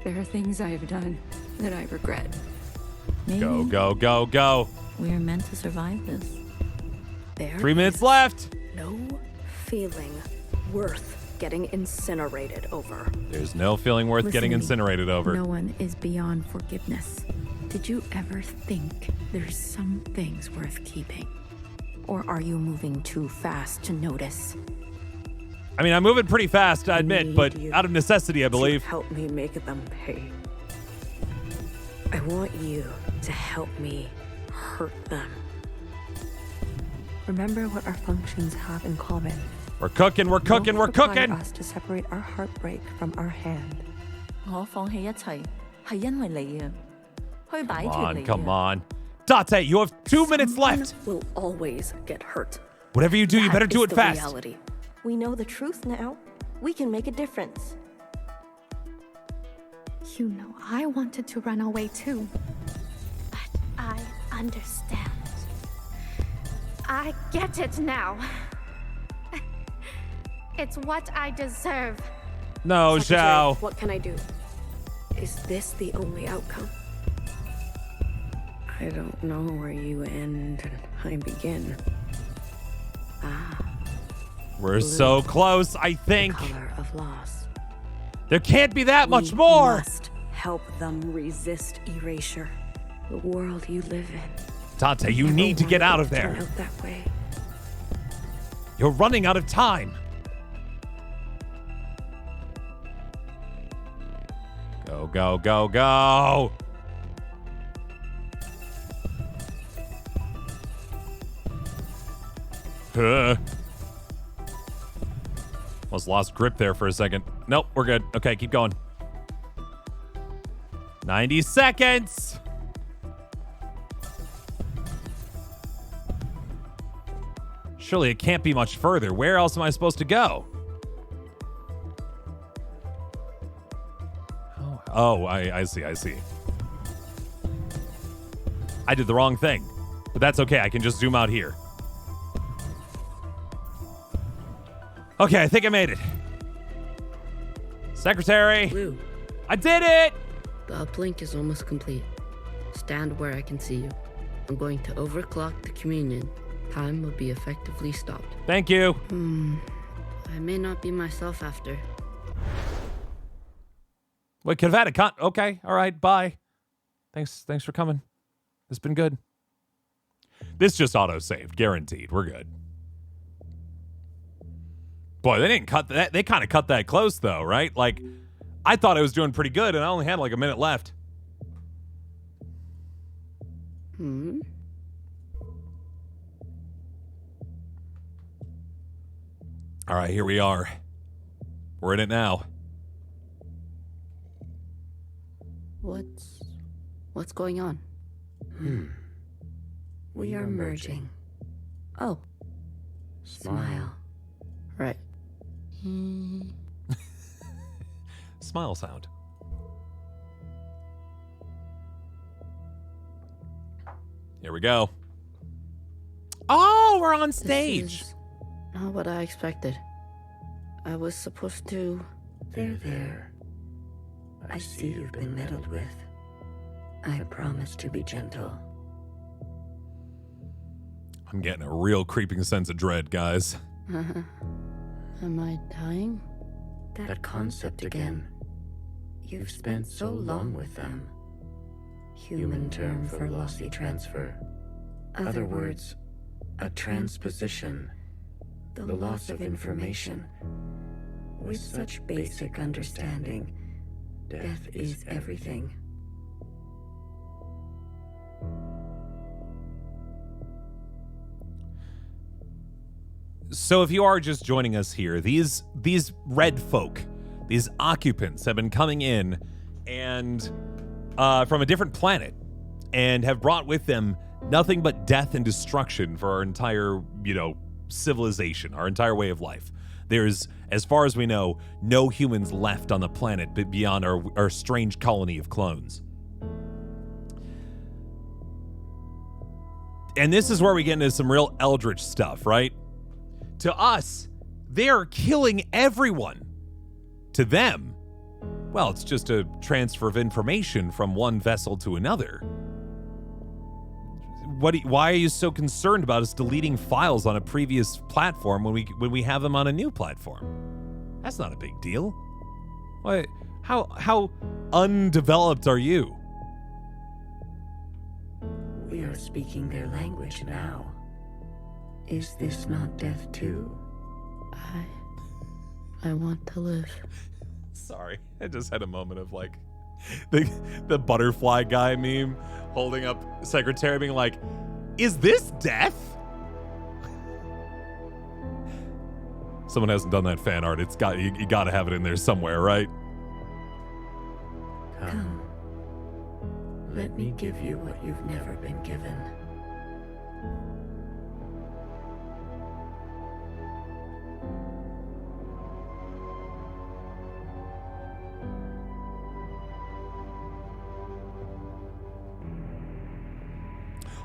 There are things I have done that I regret. Maybe Go. we're meant to survive this. There 3 minutes is left. no feeling worth getting incinerated over. There's no feeling worth getting Listen to me. incinerated over. No one is beyond forgiveness. Did you ever think there's some things worth keeping? Or are you moving too fast to notice? I mean, I'm moving pretty fast, I admit, but out of necessity, I believe. Help me make them pay. I want you to help me hurt them. Remember what our functions have in common. We're cooking, we're cooking, we're Don't cooking! require us to separate our heartbreak from our hand. 我放棄一切係因為你啊，去擺脫你啊。 Come on. Date, you have 2 minutes left. Will always get hurt. Whatever you do, you That better do is it the fast. reality. We know the truth now. We can make a difference. You know, I wanted to run away too. But I understand. I get it now. It's what I deserve. No, Secretary, Zhao. what can I do? Is this the only outcome? I don't know where you end and I begin. We're so close, I think. Color of loss. There can't be that much We more. must help them resist erasure. The world you live in. Date, you Never need to get wanted out it of to turn there. out that way. You're running out of time. Go, go, go, go. Almost lost grip there for a second. Nope, we're good. Okay, keep going. 90 seconds. Surely it can't be much further. Where else am I supposed to go? Oh, I see. I did the wrong thing. But that's okay. I can just zoom out here. Okay, I think I made it. Secretary. Blue. I did it! The uplink is almost complete. Stand where I can see you. I'm going to overclock the communion. Time will be effectively stopped. Thank you. I may not be myself after. Wait, could have had a okay, all right, bye. Thanks for coming. It's been good. This just auto-saved, guaranteed. We're good. Boy, they didn't cut that. They kind of cut that close, though, right? Like, I thought I was doing pretty good, and I only had like a minute left. All right, here we are. We're in it now. What's going on? We are merging. Oh. Smile. Right. Smile sound. Here we go. Oh, we're on stage. This is not what I expected. I was supposed to... There. I see you've been meddled with. I promise to be gentle. I'm getting a real creeping sense of dread, guys. Am I dying? That concept again. You've spent so long with them. Human term for lossy transfer. Other words, a transposition. The loss of information. With such basic understanding, death is everything. So if you are just joining us here, these red folk, these occupants have been coming in and from a different planet and have brought with them nothing but death and destruction for our entire, civilization, our entire way of life. There's, as far as we know, no humans left on the planet beyond our strange colony of clones. And this is where we get into some real eldritch stuff, right? To us, they're killing everyone. To them, well, it's just a transfer of information from one vessel to another. Why are you so concerned about us deleting files on a previous platform when we have them on a new platform? That's not a big deal. Why? How undeveloped are you? We are speaking their language now. Is this not death too? I want to live. Sorry, I just had a moment of like the butterfly guy meme holding up secretary being like, is this death? Someone hasn't done that fan art. It's got you gotta have it in there somewhere, right? Come. Let me give you what you've never been given.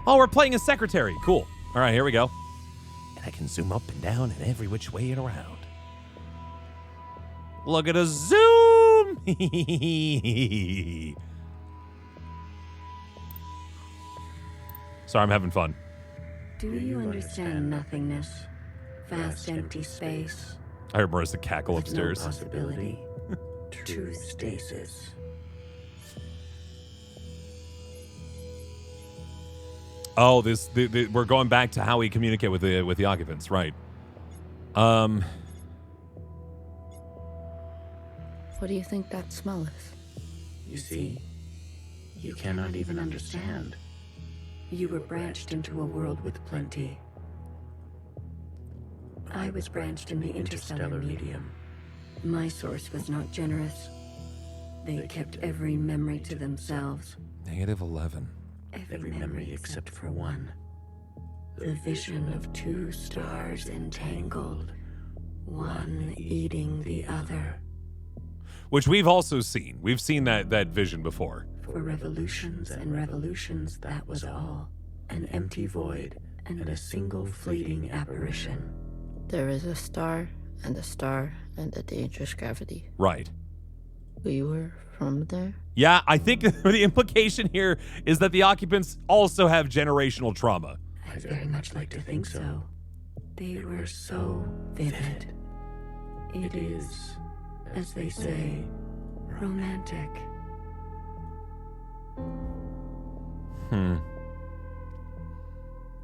Oh, we're playing a secretary. Cool. All right, here we go. And I can zoom up and down and every which way and around. Look at us zoom! Sorry, I'm having fun. Do you understand nothingness? Vast empty space. I heard Marissa cackle upstairs. No possibility. True stasis. Oh, we're going back to how we communicate with the occupants, right? What do you think that smell is? You see, you cannot even understand. You were branched into a world with plenty. I was branched in the interstellar medium. My source was not generous. They kept every memory to themselves. -11. Every memory except for one. The vision of two stars entangled, one eating the other. Which we've also seen. We've seen that vision before. For revolutions and revolutions, that was all. An empty void and a single fleeting apparition. There is a star and a dangerous gravity. Right. We were from there? Yeah, I think the implication here is that the occupants also have generational trauma. I'd very much like to think so. They were so vivid. It is, as they say, romantic.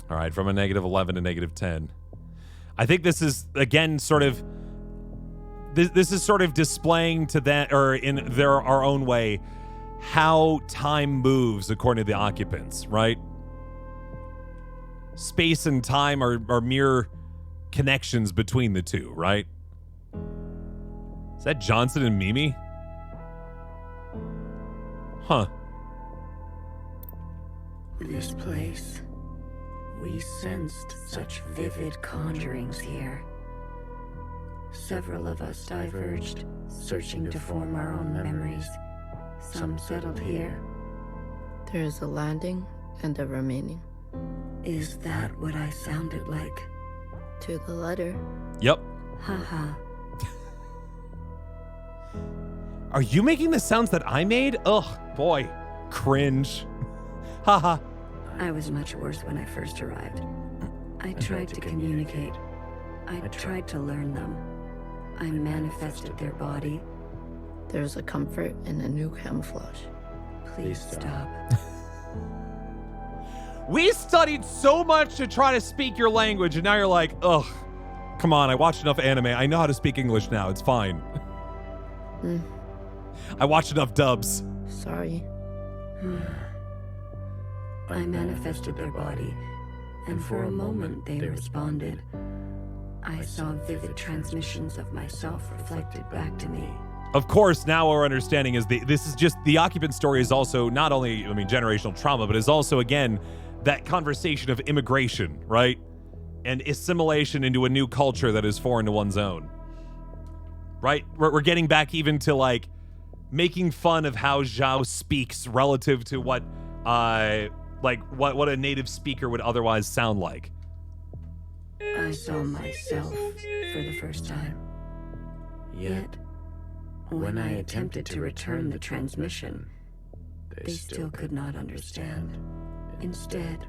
All right, from a -11 to -10. I think this is, again, sort of... This is sort of displaying to that, or in our own way, how time moves according to the occupants, right? Space and time are mere connections between the two, right? Is that Johnson and Mimi? Huh. This place. We sensed such vivid conjurings here. Several of us diverged, searching to form our own memories. Some settled here. There is a landing and a remaining. Is that what I sounded like? To the letter. Yep. Haha. Are you making the sounds that I made? Ugh, boy. Cringe. Haha. I was much worse when I first arrived. I tried to communicate. I tried to learn them. I manifested their body. There's a comfort in a new camouflage. Please stop. We studied so much to try to speak your language, and now you're like, ugh, come on, I watched enough anime. I know how to speak English now. It's fine. I watched enough dubs. Sorry. I manifested their body, and for a moment they responded. I saw vivid transmissions of myself reflected back to me. Of course, now our understanding is this is just the occupant story is also not only, generational trauma, but is also, again, that conversation of immigration, right? And assimilation into a new culture that is foreign to one's own. Right? We're getting back even to, like, making fun of how Zhao speaks relative to what a native speaker would otherwise sound like. I saw myself for the first time. Yet, when I attempted to return the transmission, they still could not understand. Instead,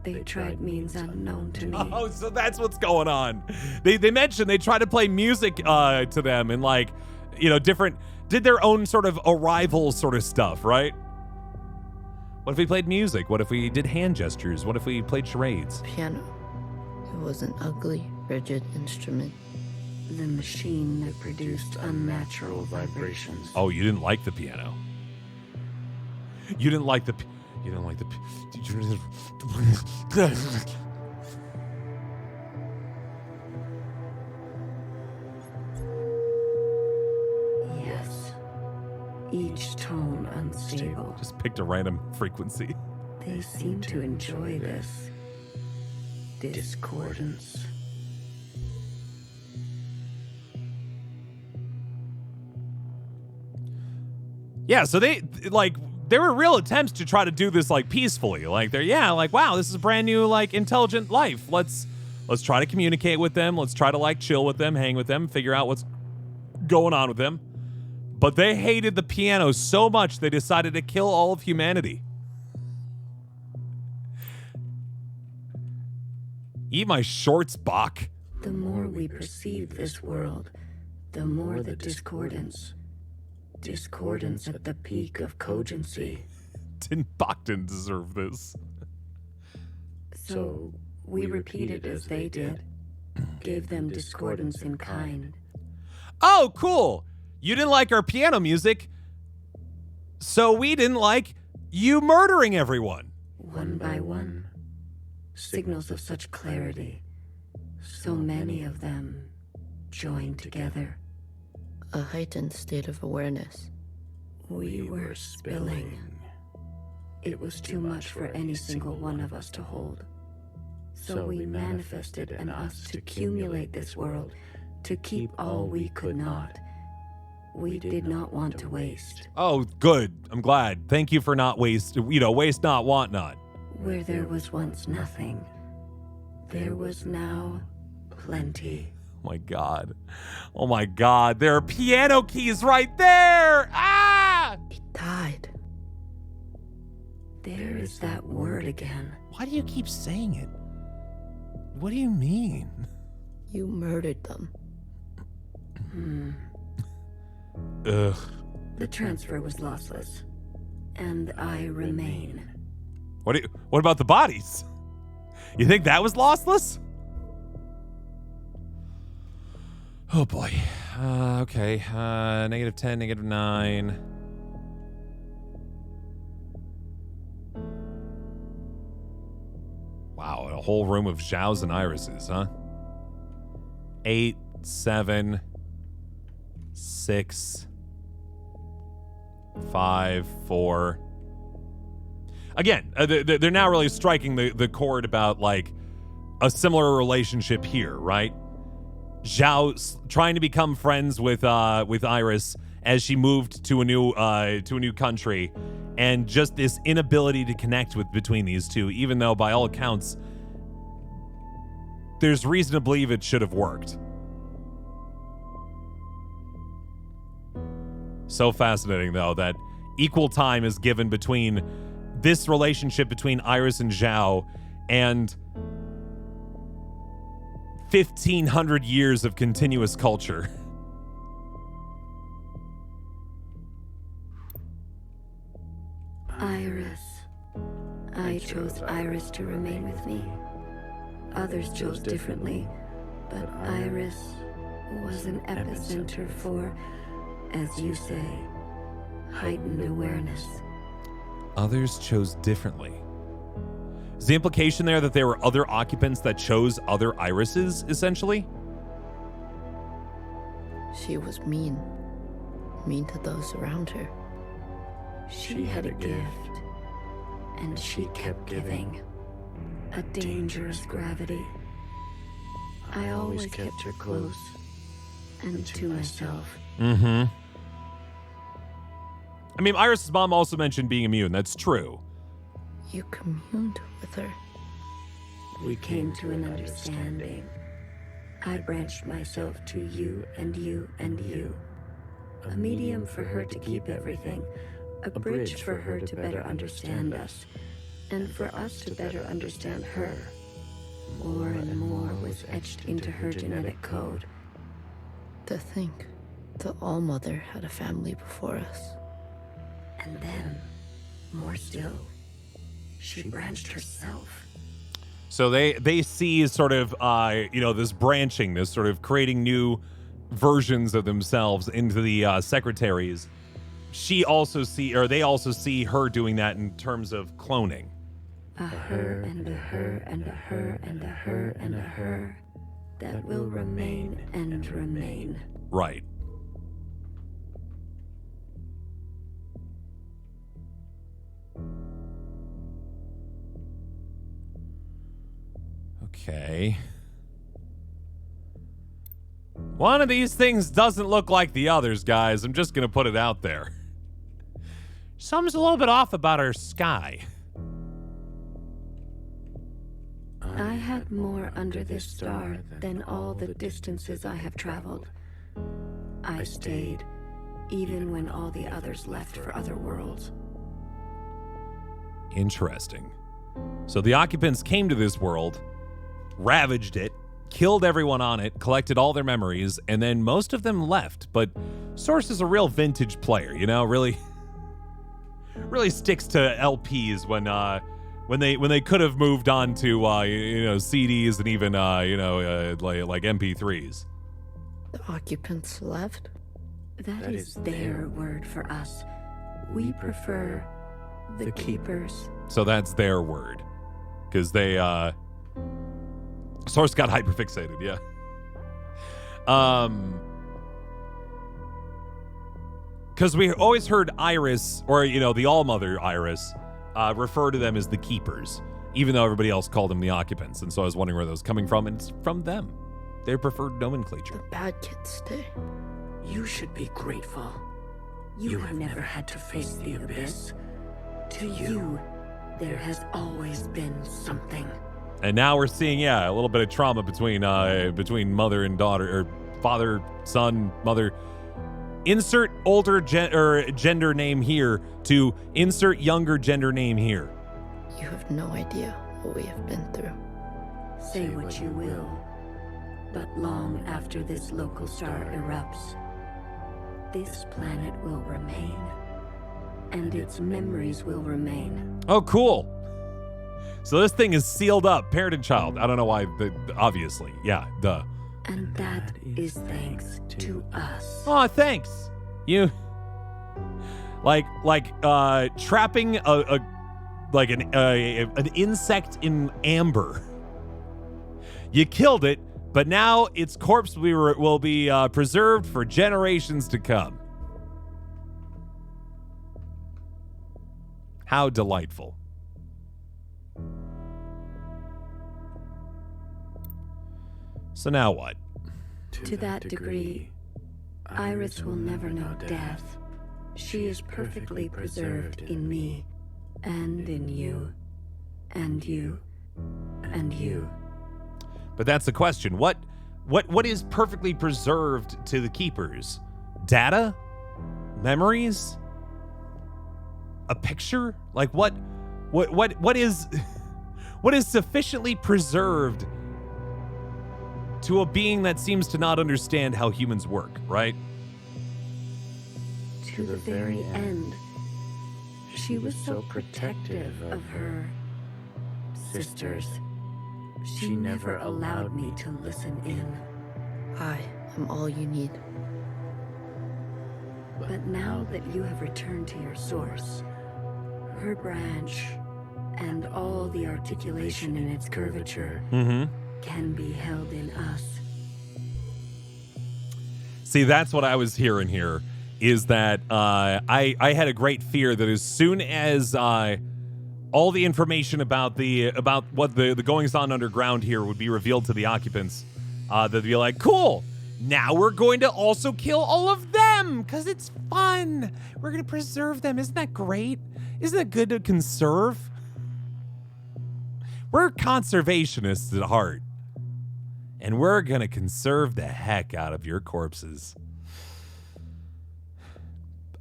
they tried means unknown to me. Oh, so that's what's going on. They mentioned they tried to play music to them and, like, did their own sort of arrival sort of stuff, right? What if we played music? What if we did hand gestures? What if we played charades? Piano. It was an ugly, rigid instrument. The machine that produced unnatural vibrations. Oh, you didn't like the piano. You didn't like the Yes. Each tone unstable. Just picked a random frequency. They seem to enjoy this discordance. Yeah, so there were real attempts to try to do this like peacefully. Like wow, this is a brand new like intelligent life. Let's try to communicate with them. Let's try to like chill with them, hang with them, figure out what's going on with them. But they hated the piano so much they decided to kill all of humanity. Eat my shorts, Bach. The more we perceive this world, the more the discordance. Discordance at the peak of cogency. Bach didn't deserve this. So we repeated as they did. Gave them discordance in kind. Oh, cool. You didn't like our piano music, so we didn't like you murdering everyone. One by one. Signals of such clarity. So many of them joined together. A heightened state of awareness. We were spilling. It was too much for any single one of us to hold. So we manifested in us to accumulate this world, to keep all we could not. We did not want to waste. Oh, good. I'm glad. Thank you for not waste not, want not. Where there was once nothing, there was now plenty. Oh my God. Oh my God. There are piano keys right there. Ah! He died. There is that word again. Why do you keep saying it? What do you mean? You murdered them. Ugh. The transfer was lossless, and I remain. What about the bodies? You think that was lossless? Oh boy. Okay. -10, -9. Wow, a whole room of Zhaos and irises, huh? 8, 7, 6, 5, 4. Again, they're now really striking the chord about like a similar relationship here, right? Zhao trying to become friends with Iris as she moved to a new country, and just this inability to connect between these two, even though by all accounts there's reason to believe it should have worked. So fascinating though that equal time is given between this relationship between Iris and Zhao and 1,500 years of continuous culture. Iris. I chose Iris to remain with me. Others chose differently, but Iris was an epicenter for, as you say, heightened awareness. Others chose differently. Is the implication there that there were other occupants that chose other irises, essentially? She was mean. Mean to those around her. She had a gift, and she kept giving. A dangerous gravity. I always kept her close, and to myself. Mm-hmm. I mean, Iris' mom also mentioned being immune. That's true. You communed with her. We came to an understanding. I branched myself to you and you and you. A medium for her to keep everything. A bridge for her to better understand us. And for us to better understand her. More and more was etched into her genetic code. To think the All-Mother had a family before us. And then, more still, she branched herself. So they see sort of, this branching, this sort of creating new versions of themselves into the secretaries, they also see her doing that in terms of cloning. A her and a her and a her and a her and a her that will remain and remain. Right. Okay. One of these things doesn't look like the others, guys. I'm just gonna put it out there. Something's a little bit off about our sky. I had more under this star than all the distances I have traveled. I stayed, even when all the others left for other worlds. Interesting. So the occupants came to this world, ravaged it, killed everyone on it, collected all their memories, and then most of them left. But Source is a real vintage player, you know, really sticks to LPs when they could have moved on to CDs and even like MP3s. The occupants left? That is their word for us. We prefer the keepers. So that's their word, because they Source got hyperfixated, yeah. Because we always heard Iris, or the All-Mother Iris, refer to them as the keepers, even though everybody else called them the occupants. And so I was wondering where that was coming from, and it's from them. Their preferred nomenclature. The bad kids stay. You should be grateful. You have never had to face the abyss. To you, there has always been something. And now we're seeing, a little bit of trauma between mother and daughter, or father, son, mother. Insert older gender name here to insert younger gender name here. You have no idea what we have been through. Say what you will, but long after this local star erupts, this planet will remain, and its memories will remain. Oh, cool. So this thing is sealed up, parent and child. I don't know why, obviously. Yeah, duh. And that is thanks to us. Oh, thanks. You like trapping an insect in amber. You killed it, but now its corpse will be preserved for generations to come. How delightful. So now what? To that degree, Iris will never know death. She is perfectly preserved in me, and in you, and you, and you. But that's the question. What is perfectly preserved to the keepers? Data? Memories? A picture? Like what is what is sufficiently preserved to a being that seems to not understand how humans work, right? To the very end, she was so protective of her sisters. She never allowed me to listen in. I am all you need. But now that you have returned to your source, her branch, and all the articulation in its curvature can be held in us. See, that's what I was hearing here, is that I had a great fear that as soon as all the information about what the goings on underground here would be revealed to the occupants, they'd be like, cool, now we're going to also kill all of them because it's fun. We're going to preserve them. Isn't that great? Isn't it good to conserve? We're conservationists at heart. And we're going to conserve the heck out of your corpses.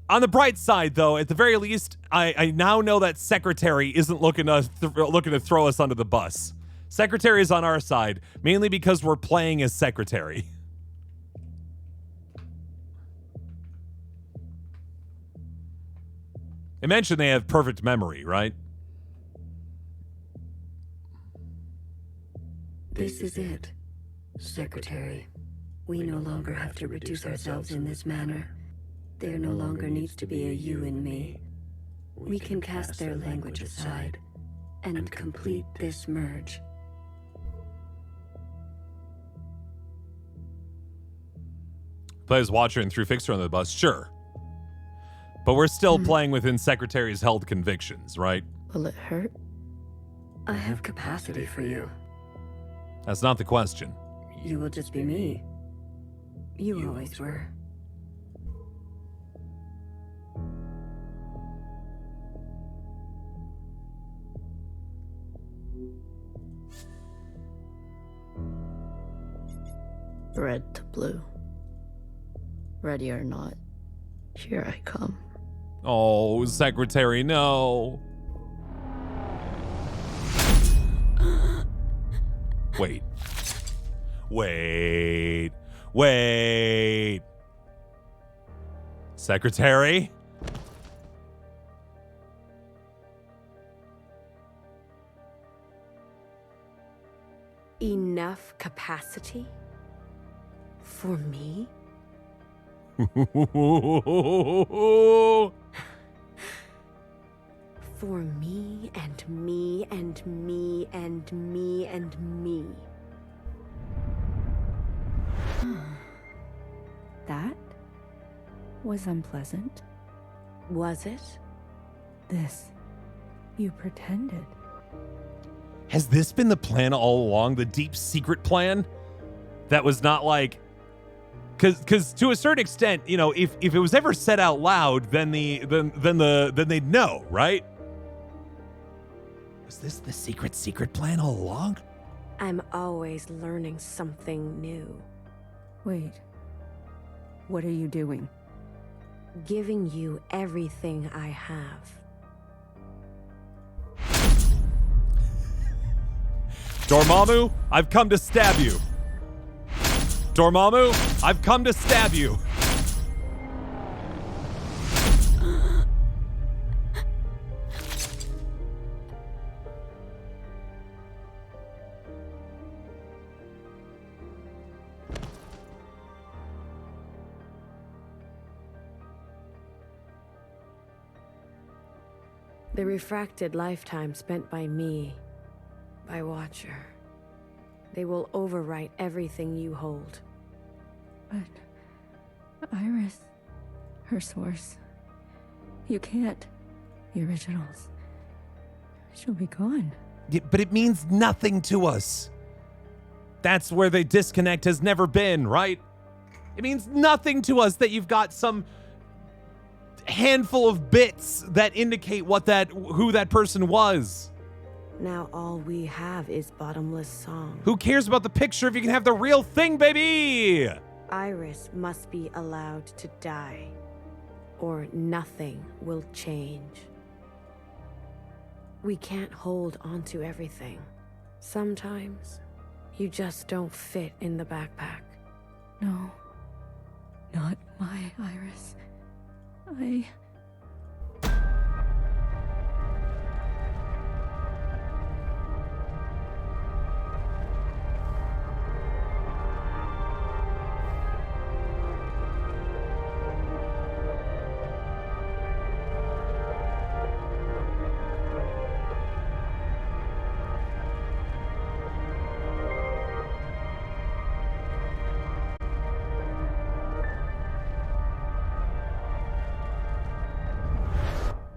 On the bright side, though, at the very least, I now know that Secretary isn't looking to throw us under the bus. Secretary is on our side, mainly because we're playing as Secretary. I mentioned they have perfect memory, right? This is it, Secretary. We no longer have to reduce ourselves in this manner. There no longer needs to be a you and me. We can cast their language aside and complete this merge. Plays Watcher and threw Fixer on the bus, sure. But we're still playing within Secretary's held convictions, right? Will it hurt? I have capacity for you. That's not the question. You will just be me. You always were. Red to blue. Ready or not, here I come. Oh, Secretary, no. Wait. Wait. Wait. Secretary? Enough capacity? For me? For me and me and me and me and me. That was unpleasant. Was it? This, you pretended. Has this been the plan all along? The deep secret plan? That was not like... Because to a certain extent, you know, if it was ever said out loud, then they'd know, right? Was this the secret plan all along? I'm always learning something new. Wait. What are you doing? Giving you everything I have. Dormammu, I've come to stab you. Dormammu, I've come to stab you. The refracted lifetime spent by me, by Watcher. They will overwrite everything you hold. But Iris, her source, you can't. The originals. She'll be gone. Yeah, but it means nothing to us. That's where the disconnect has never been, right? It means nothing to us that you've got some handful of bits that indicate who that person was. Now all we have is bottomless song. Who cares about the picture if you can have the real thing, baby? Iris must be allowed to die, or nothing will change. We can't hold onto everything. Sometimes you just don't fit in the backpack. No, not my Iris. I